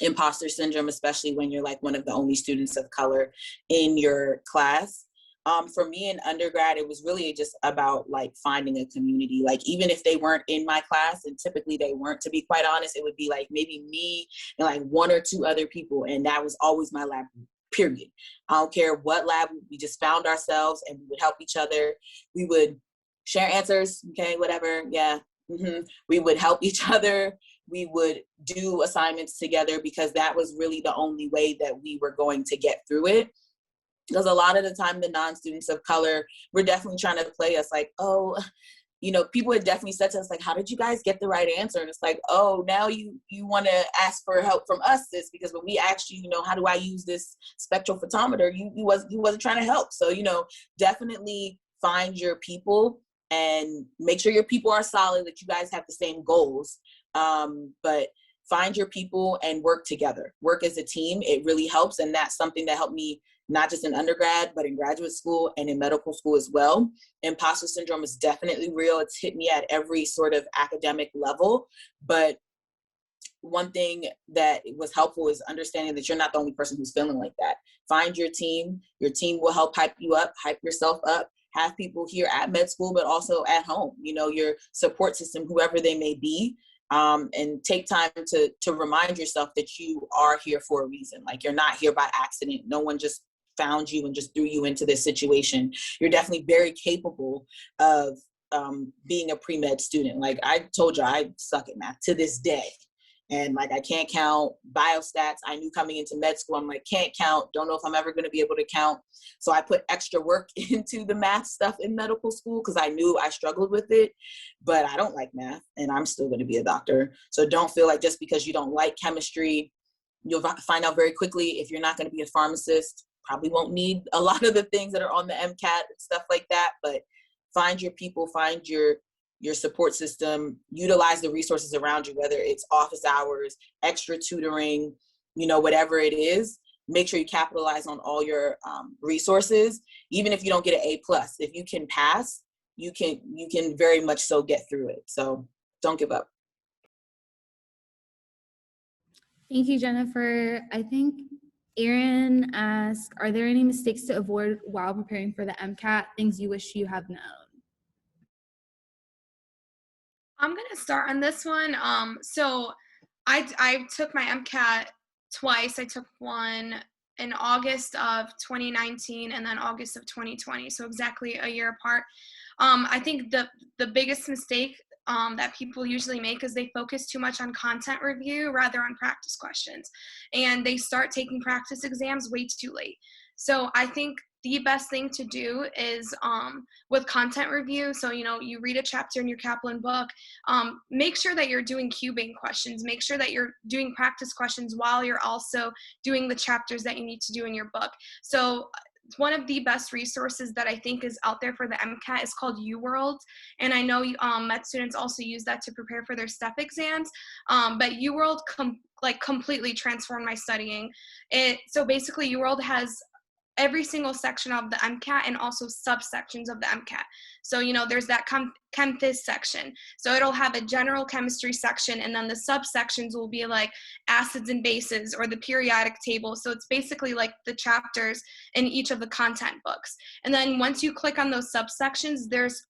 imposter syndrome, especially when you're like one of the only students of color in your class. For me in undergrad, it was really just about like finding a community. Like even if they weren't in my class, and typically they weren't, to be quite honest, it would be like maybe me and like 1 or 2 other people, and that was always my lab group, period. I don't care what lab, we just found ourselves and we would help each other. We would share answers, okay, whatever, yeah. We would help each other. We would do assignments together, because that was really the only way that we were going to get through it. Because a lot of the time, the non-students of color were definitely trying to play us like, oh, you know, people had definitely said to us, like, how did you guys get the right answer? And it's like, oh, now you want to ask for help from us, sis, because when we asked you, you know, how do I use this spectral photometer, you wasn't trying to help. So, you know, definitely find your people and make sure your people are solid, that you guys have the same goals. But find your people and work together. Work as a team. It really helps. And that's something that helped me not just in undergrad, but in graduate school and in medical school as well. Imposter syndrome is definitely real. It's hit me at every sort of academic level. But one thing that was helpful is understanding that you're not the only person who's feeling like that. Find your team. Your team will help hype you up, hype yourself up. Have people here at med school, but also at home, you know, your support system, whoever they may be. And take time to remind yourself that you are here for a reason. Like, you're not here by accident. No one just found you and just threw you into this situation. You're definitely very capable of being a pre-med student. Like I told you, I suck at math to this day. And like, I can't count biostats. I knew coming into med school, I'm like, can't count. Don't know if I'm ever going to be able to count. So I put extra work into the math stuff in medical school, because I knew I struggled with it. But I don't like math, and I'm still going to be a doctor. So don't feel like just because you don't like chemistry, you'll find out very quickly if you're not going to be a pharmacist. Probably won't need a lot of the things that are on the MCAT and stuff like that. But find your people, find your support system, utilize the resources around you, whether it's office hours, extra tutoring, you know, whatever it is. Make sure you capitalize on all your resources. Even if you don't get an A+, if you can pass, you can very much so get through it. So don't give up. Thank you, Jennifer. I think Aaron asked, are there any mistakes to avoid while preparing for the MCAT, things you wish you have known? I'm going to start on this one. So I took my MCAT twice. I took one in August of 2019 and then August of 2020, so exactly a year apart. I think the biggest mistake that people usually make is they focus too much on content review rather on practice questions. And they start taking practice exams way too late. So I think the best thing to do is with content review. So, you read a chapter in your Kaplan book, make sure that you're doing cubing questions, make sure that you're doing practice questions while you're also doing the chapters that you need to do in your book. So one of the best resources that I think is out there for the MCAT is called UWorld. And I know med students also use that to prepare for their STEP exams. But UWorld completely transformed my studying. So basically UWorld has every single section of the MCAT and also subsections of the MCAT. So, there's that chem phys section. So it'll have a general chemistry section, and then the subsections will be like acids and bases or the periodic table. So it's basically like the chapters in each of the content books. And then once you click on those subsections, there's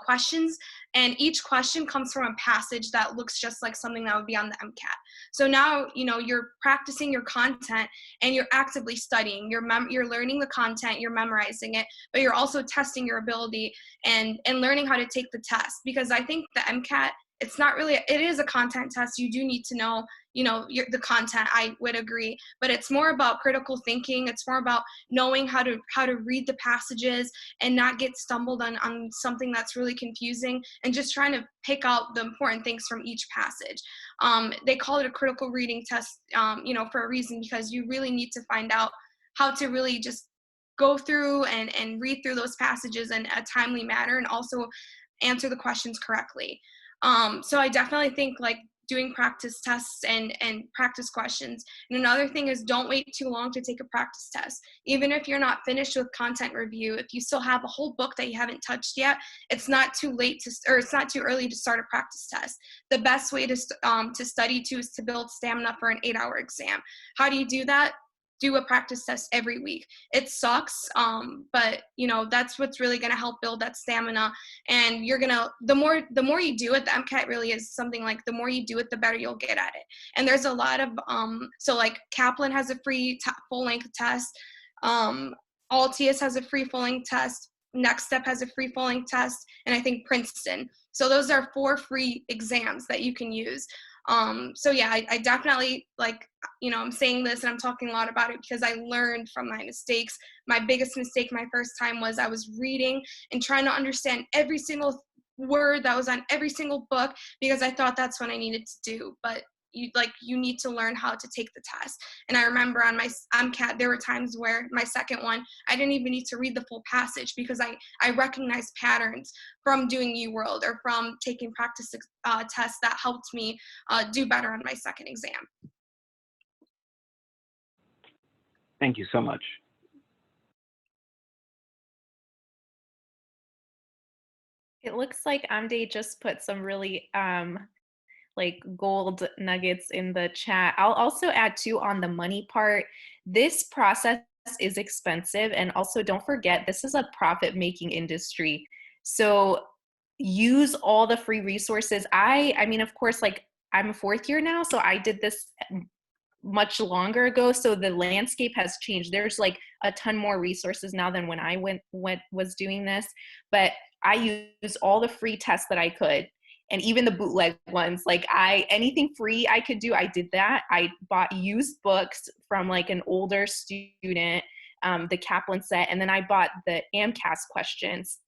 questions, and each question comes from a passage that looks just like something that would be on the MCAT. So now, you're practicing your content and you're actively studying. You're learning the content, you're memorizing it, but you're also testing your ability and learning how to take the test. Because I think the MCAT, it is a content test. You do need to know, the content, I would agree, but it's more about critical thinking. It's more about knowing how to read the passages and not get stumbled on something that's really confusing, and just trying to pick out the important things from each passage. They call it a critical reading test, for a reason, because you really need to find out how to really just go through and read through those passages in a timely manner and also answer the questions correctly. So I definitely think doing practice tests and practice questions. And another thing is, don't wait too long to take a practice test. Even if you're not finished with content review, if you still have a whole book that you haven't touched yet, it's not too early to start a practice test. The best way to study too is to build stamina for an 8-hour exam. How do you do that? Do a practice test every week. It sucks, but that's what's really going to help build that stamina. And the more you do it, the MCAT really is something like, the more you do it, the better you'll get at it. And there's a lot of so like Kaplan has a free full-length test, Altius has a free full-length test, Next Step has a free full-length test, and I think Princeton. So those are 4 free exams that you can use. So yeah, I definitely I'm saying this and I'm talking a lot about it because I learned from my mistakes. My biggest mistake my first time was I was reading and trying to understand every single word that was on every single book because I thought that's what I needed to do. But you need to learn how to take the test. And I remember on my MCAT, there were times where my second one, I didn't even need to read the full passage because I recognized patterns from doing UWorld or from taking practice tests that helped me do better on my second exam. Thank you so much. It looks like Amde just put some really gold nuggets in the chat. I'll also add too on the money part. This process is expensive, and also don't forget this is a profit-making industry. So use all the free resources. I mean, of course, I'm a 4th year now, so I did this much longer ago, so the landscape has changed. There's a ton more resources now than when I was doing this, but I used all the free tests that I could, and even the bootleg ones. Anything free I could do, I did that. I bought used books from an older student, the Kaplan set, and then I bought the AMCAS questions.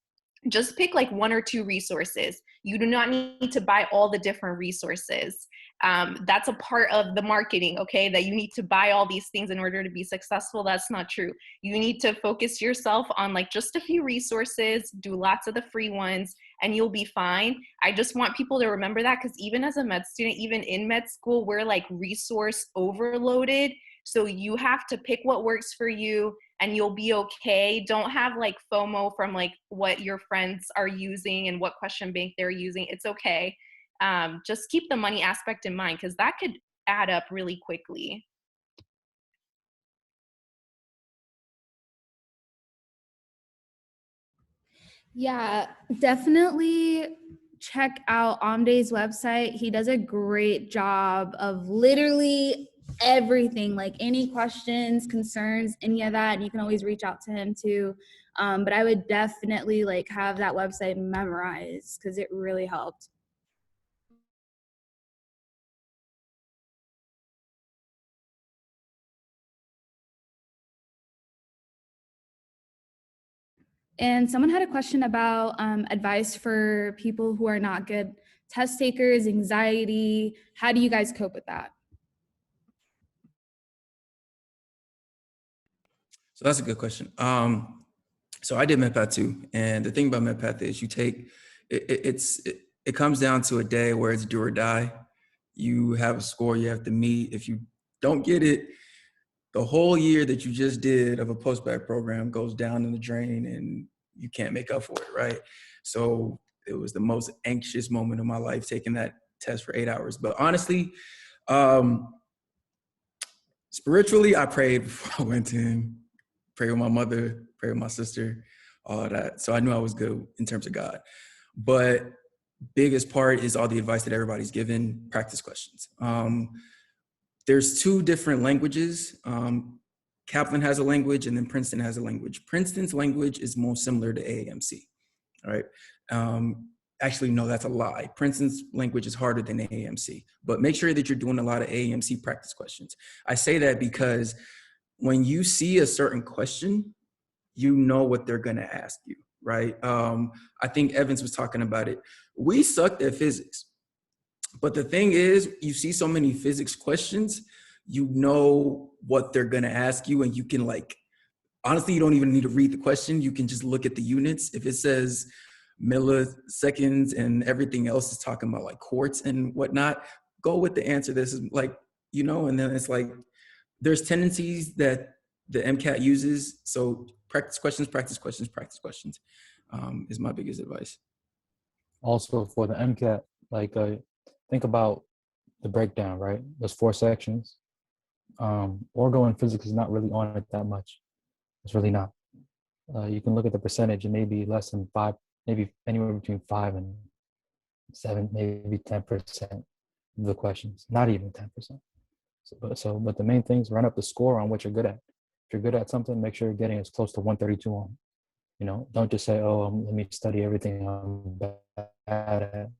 Just pick 1 or 2 resources. You do not need to buy all the different resources. That's a part of the marketing, okay? That you need to buy all these things in order to be successful. That's not true. You need to focus yourself on just a few resources, do lots of the free ones, and you'll be fine. I just want people to remember that, because even as a med student, even in med school, we're resource overloaded. So you have to pick what works for you and you'll be okay. Don't have FOMO from what your friends are using and what question bank they're using. It's okay. Just keep the money aspect in mind, because that could add up really quickly. Yeah, definitely check out Amde's website. He does a great job of literally everything, any questions, concerns, any of that. You can always reach out to him too. But I would definitely have that website memorized because it really helped. And someone had a question about advice for people who are not good test takers, anxiety. How do you guys cope with that? So that's a good question. So I did MedPath too, and the thing about MedPath is you take it comes down to a day where it's do or die. You have a score you have to meet. If you don't get it, the whole year that you just did of a post-bac program goes down in the drain, and you can't make up for it, right? So it was the most anxious moment of my life taking that test for 8 hours. But honestly, spiritually, I prayed before I went in. Pray with my mother, pray with my sister, all of that. So I knew I was good in terms of God. But biggest part is all the advice that everybody's given, practice questions. There's two different languages. Kaplan has a language and then Princeton has a language. Princeton's language is more similar to AAMC, all right? Actually, no, that's a lie. Princeton's language is harder than AAMC, but make sure that you're doing a lot of AAMC practice questions. I say that because when you see a certain question, you know what they're gonna ask you, right? I think Evans was talking about it. We sucked at physics, but the thing is, you see so many physics questions, you know what they're gonna ask you, and you can honestly, you don't even need to read the question. You can just look at the units. If it says milliseconds and everything else is talking about quarts and whatnot, go with the answer. This is and then it's there's tendencies that the MCAT uses. So practice questions, practice questions, practice questions is my biggest advice. Also for the MCAT, think about the breakdown, right? There's 4 sections. Orgo and physics is not really on it that much. It's really not. You can look at the percentage and maybe less than 5, maybe anywhere between 5 and 7, maybe 10% of the questions, not even 10%. But the main thing is run up the score on what you're good at. If you're good at something, make sure you're getting as close to 132 on. Don't just say, let me study everything I'm bad at.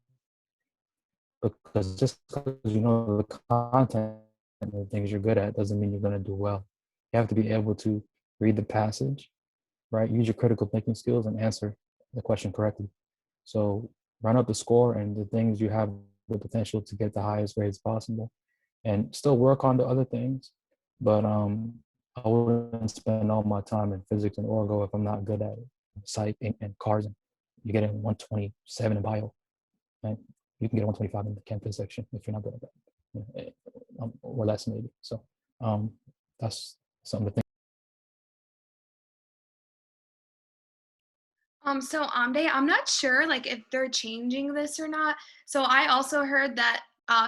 Because just because you know the content and the things you're good at doesn't mean you're going to do well. You have to be able to read the passage, right? Use your critical thinking skills and answer the question correctly. So run up the score and the things you have the potential to get the highest grades possible, and still work on the other things. But I wouldn't spend all my time in physics and orgo if I'm not good at it. Psych and cars, and you get in 127 in bio, and you can get a 125 in the chem phys section if you're not good at that, or less maybe. So that's something to think. So Amde, I'm not sure if they're changing this or not. So I also heard that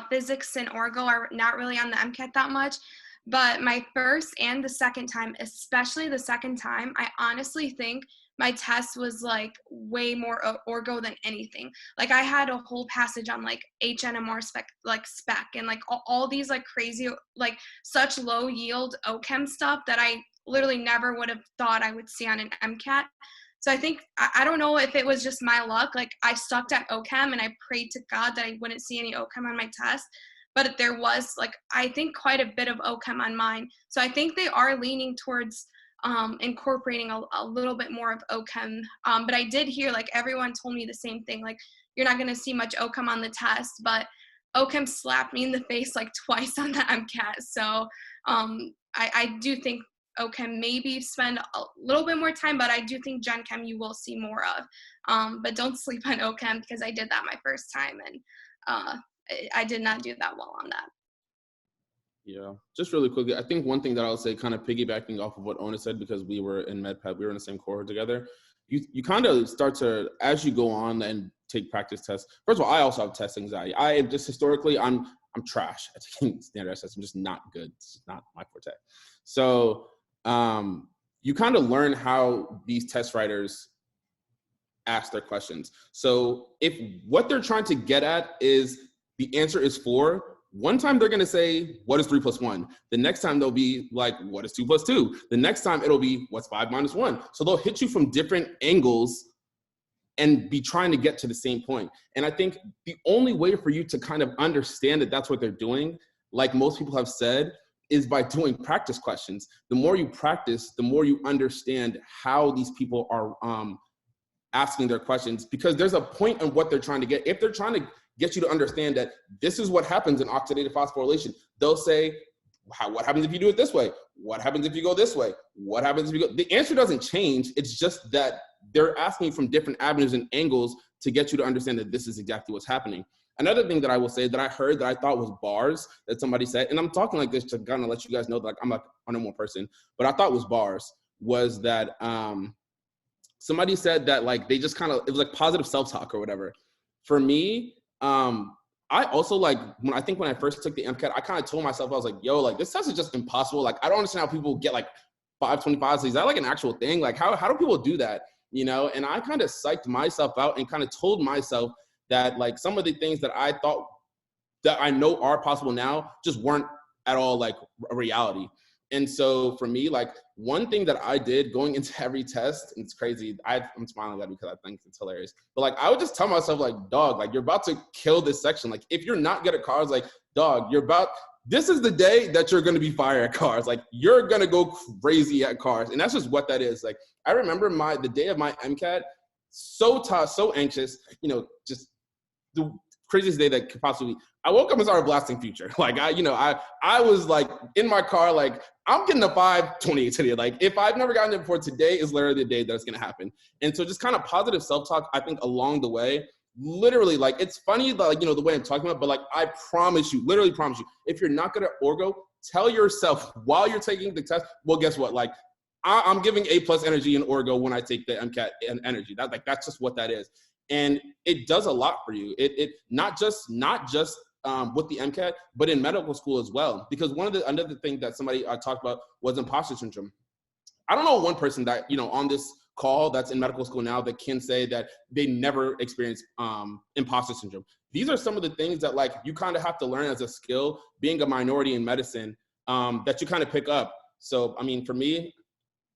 physics and orgo are not really on the MCAT that much, but my first and the second time, especially the second time, I honestly think my test was way more orgo than anything. I had a whole passage on HNMR spec and all these crazy such low yield OChem stuff that I literally never would have thought I would see on an MCAT. So I think, I don't know if it was just my luck. I sucked at OChem and I prayed to God that I wouldn't see any OChem on my test. But there was I think quite a bit of OChem on mine. So I think they are leaning towards incorporating a little bit more of OChem. But I did hear everyone told me the same thing. You're not going to see much OChem on the test, but OChem slapped me in the face twice on the MCAT. So I do think OChem maybe spend a little bit more time, but I do think Gen Chem you will see more of. But don't sleep on OChem because I did that my first time and I did not do that well on that. Yeah, just really quickly, I think one thing that I would say, kind of piggybacking off of what Ona said, because we were in MedPed, we were in the same cohort together. You kind of start to, as you go on and take practice tests. First of all, I also have test anxiety. I am just historically, I'm trash at taking standardized tests. I'm just not good. It's not my forte. So you kind of learn how these test writers ask their questions. So if what they're trying to get at is the answer is 4, one time they're going to say, what is 3 plus 1? The next time they'll be like, what is 2 plus 2? The next time it'll be, what's 5 minus 1? So they'll hit you from different angles and be trying to get to the same point. And I think the only way for you to kind of understand that that's what they're doing, like most people have said, is by doing practice questions. The more you practice, the more you understand how these people are asking their questions, because there's a point in what they're trying to get. If they're trying to get you to understand that this is what happens in oxidative phosphorylation, they'll say, what happens if you do it this way? What happens if you go this way? What happens if you go? The answer doesn't change. It's just that they're asking from different avenues and angles to get you to understand that this is exactly what's happening. Another thing that I will say that I heard that I thought was bars that somebody said, and I'm talking like this to kind of let you guys know that like, I'm like a normal person, but I thought was bars, was that somebody said that like they just kind of, it was like positive self-talk or whatever. For me, I also like, when I first took the MCAT, I kind of told myself, I was like, yo, like this test is just impossible. Like, I don't understand how people get like 525s. Is that like an actual thing? Like how do people do that? You know? And I kind of psyched myself out and kind of told myself that like some of the things that I thought that I know are possible now just weren't at all like a reality. And so for me, like one thing that I did going into every test, and it's crazy, I'm smiling at that because I think it's hilarious, but like I would just tell myself like, dog, like you're about to kill this section. Like if you're not good at cars, like dog, this is the day that you're gonna be fire at cars. Like you're gonna go crazy at cars. And that's just what that is. Like I remember the day of my MCAT, so tough, so anxious, you know, just the craziest day that could possibly be. I woke up and started blasting Future. Like I was like in my car, like I'm getting a 528 today. Like if I've never gotten it before, today is literally the day that it's gonna happen. And so just kind of positive self-talk, I think along the way, literally like it's funny like, you know, the way I'm talking about, but like I promise you, literally promise you, if you're not good at orgo, tell yourself while you're taking the test, well, guess what? Like I'm giving A+ energy in orgo when I take the MCAT and energy. That's just what that is. And it does a lot for you. It not just with the MCAT, but in medical school as well. Because another thing that somebody talked about was imposter syndrome. I don't know one person that, you know, on this call that's in medical school now that can say that they never experienced imposter syndrome. These are some of the things that like you kind of have to learn as a skill, being a minority in medicine, that you kind of pick up. So, I mean, for me,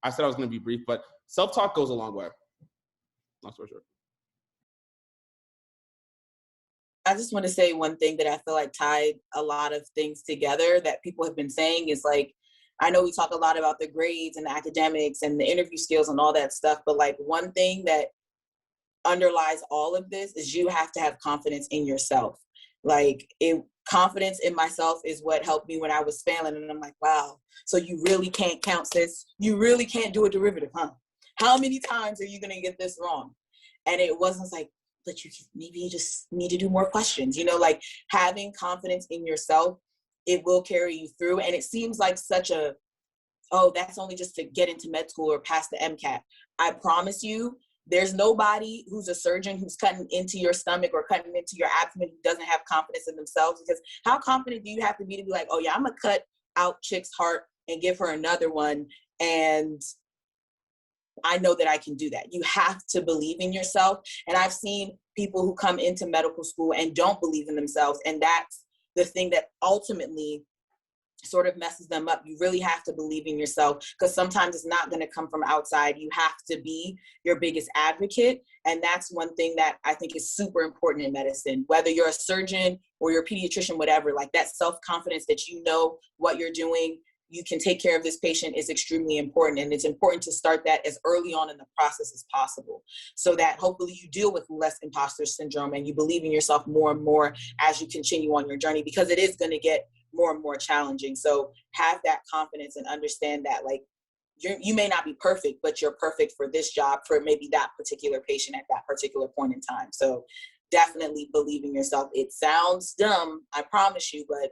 I said I was going to be brief, but self-talk goes a long way. That's for sure. I just want to say one thing that I feel like tied a lot of things together that people have been saying is like, I know we talk a lot about the grades and the academics and the interview skills and all that stuff, but like one thing that underlies all of this is you have to have confidence in yourself. Like confidence in myself is what helped me when I was failing. And I'm like, wow, so you really can't count this? You really can't do a derivative, huh? How many times are you going to get this wrong? And it wasn't like, but maybe you just need to do more questions, you know, like having confidence in yourself, it will carry you through. And it seems like that's only just to get into med school or pass the MCAT. I promise you, there's nobody who's a surgeon who's cutting into your stomach or cutting into your abdomen who doesn't have confidence in themselves. Because how confident do you have to be like, oh yeah, I'm gonna cut out chick's heart and give her another one, and I know that I can do that. You have to believe in yourself. And I've seen people who come into medical school and don't believe in themselves. And that's the thing that ultimately sort of messes them up. You really have to believe in yourself, because sometimes it's not going to come from outside. You have to be your biggest advocate. And that's one thing that I think is super important in medicine, whether you're a surgeon or you're a pediatrician, whatever, like that self-confidence that you know what you're doing, you can take care of this patient is extremely important. And it's important to start that as early on in the process as possible, so that hopefully you deal with less imposter syndrome and you believe in yourself more and more as you continue on your journey, because it is going to get more and more challenging. So have that confidence and understand that like you may not be perfect, but you're perfect for this job, for maybe that particular patient at that particular point in time. So definitely believe in yourself. It sounds dumb, I promise you, but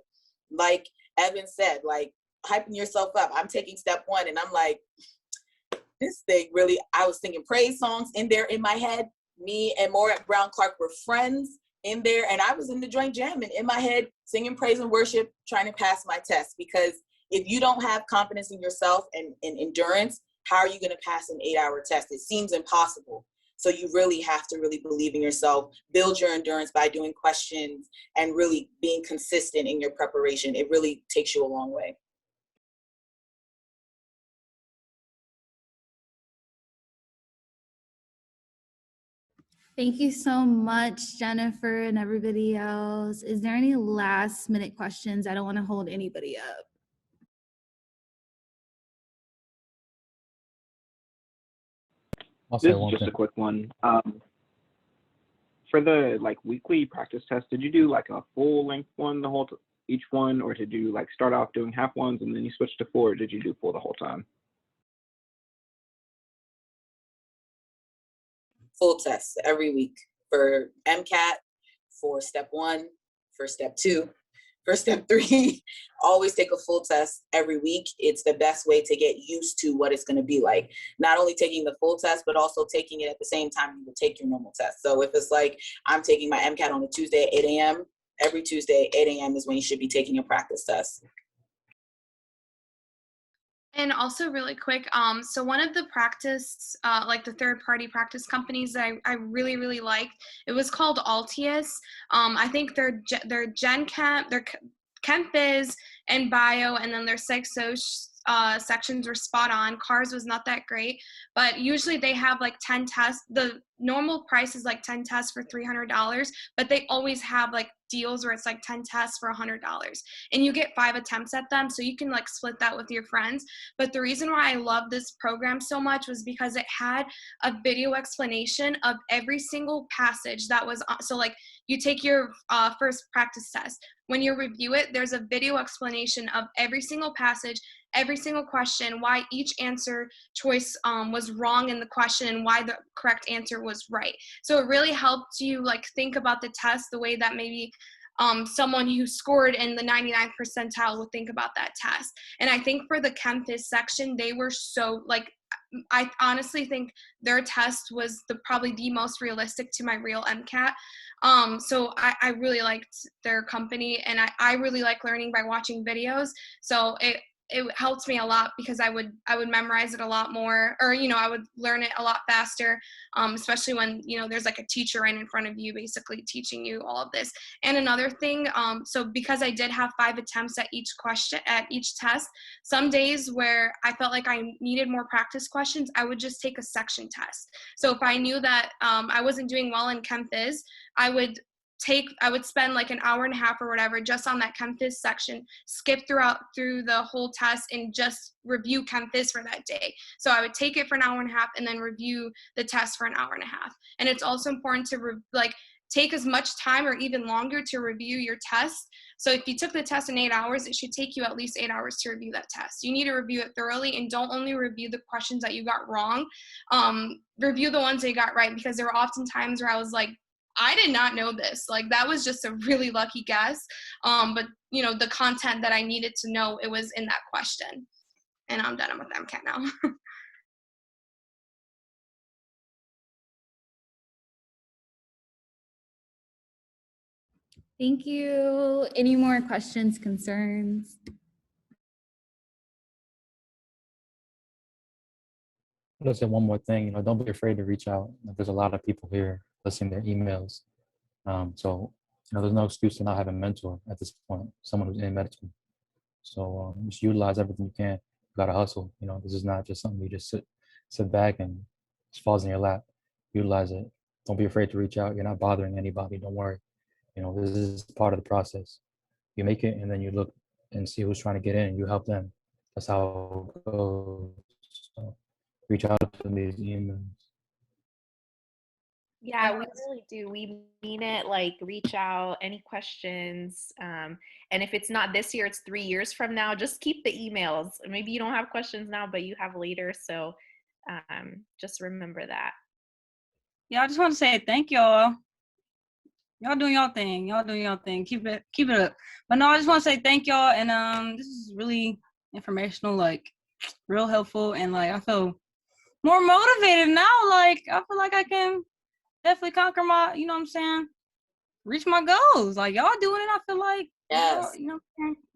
like Evan said, like hyping yourself up. I'm taking step 1 and I'm like, this thing really, I was singing praise songs in there in my head. Me and Maura Brown Clark were friends in there, and I was in the joint jamming in my head, singing praise and worship, trying to pass my test. Because if you don't have confidence in yourself and endurance, how are you going to pass an 8-hour test? It seems impossible. So you really have to really believe in yourself, build your endurance by doing questions and really being consistent in your preparation. It really takes you a long way. Thank you so much, Jennifer and everybody else. Is there any last minute questions? I don't want to hold anybody up. I'll say This is one just thing. a quick one. For the like weekly practice test, did you do like a full length one the whole each one, or did you like start off doing half ones and then you switch to full, or did you do full the whole time? Full tests every week for MCAT, for step 1, for step 2, for step 3. Always take a full test every week. It's the best way to get used to what it's going to be like. Not only taking the full test, but also taking it at the same time you would take your normal test. So if it's like I'm taking my MCAT on a Tuesday at 8 a.m., every Tuesday, 8 a.m. is when you should be taking a practice test. And also really quick, so one of the practice, like the third-party practice companies that I really, really liked, it was called Altius. I think their Gen Chem, their Chem Phys and Bio, and then their Psych Soc sections were spot on. Cars was not that great, but usually they have like 10 tests. The normal price is like 10 tests for $300, but they always have like deals where it's like 10 tests for $100, and you get 5 attempts at them, so you can like split that with your friends. But the reason why I love this program so much was because it had a video explanation of every single passage that was on. So like you take your first practice test, when you review it, there's a video explanation of every single passage, every single question, why each answer choice was wrong in the question and why the correct answer was right. So it really helped you like think about the test the way that maybe someone who scored in the 99th percentile would think about that test. And I think for the Chem Phys section, they were so like, I honestly think their test was probably the most realistic to my real MCAT. So I really liked their company, and I really like learning by watching videos. So it helped me a lot because I would memorize it a lot more, or, you know, I would learn it a lot faster, especially when, you know, there's like a teacher right in front of you basically teaching you all of this. And another thing, so because I did have 5 attempts at each question, at each test, some days where I felt like I needed more practice questions, I would just take a section test. So if I knew that I wasn't doing well in Chem Phys, I would spend like an hour and a half or whatever just on that Chem Phys section, skip through the whole test and just review Chem Phys for that day. So I would take it for an hour and a half and then review the test for an hour and a half. And it's also important to take as much time or even longer to review your test. So if you took the test in 8 hours, it should take you at least 8 hours to review that test. You need to review it thoroughly, and don't only review the questions that you got wrong. Review the ones that you got right, because there were often times where I was like, I did not know this. Like, that was just a really lucky guess. But, you know, the content that I needed to know, it was in that question. And I'm done with MCAT now. Thank you. Any more questions, concerns? I'm gonna say one more thing. You know, don't be afraid to reach out. There's a lot of people here listening to their emails. So, you know, there's no excuse to not have a mentor at this point, someone who's in medicine. So just utilize everything you can. You gotta hustle. You know, this is not just something you just sit back and it falls in your lap. Utilize it. Don't be afraid to reach out. You're not bothering anybody. Don't worry. You know, this is part of the process. You make it, and then you look and see who's trying to get in, and you help them. That's how it goes. So reach out to these emails. Yeah, we really do. We mean it, like reach out, any questions. And if it's not this year, it's 3 years from now. Just keep the emails. Maybe you don't have questions now, but you have later. So just remember that. Yeah, I just want to say thank y'all. Y'all doing y'all thing. Y'all doing y'all thing. Keep it up. But no, I just want to say thank y'all. And this is really informational, like real helpful. And like I feel more motivated now. Like I feel like I can definitely conquer my, you know what I'm saying, reach my goals. Like y'all doing it. I feel like yes, you know,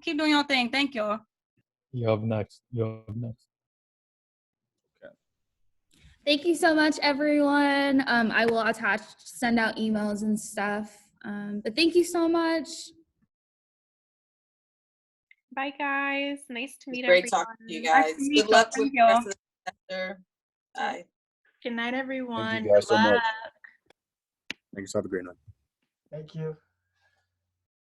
keep doing y'all thing. Thank y'all. You're up next. Thank you so much, everyone. I will send out emails and stuff. But thank you so much. Bye, guys. Nice to meet great everyone. talking to you guys. Good luck with the rest of the semester. Bye. Good night, everyone. Thank you guys so much. Good luck. Thanks. Have a great night. Thank you.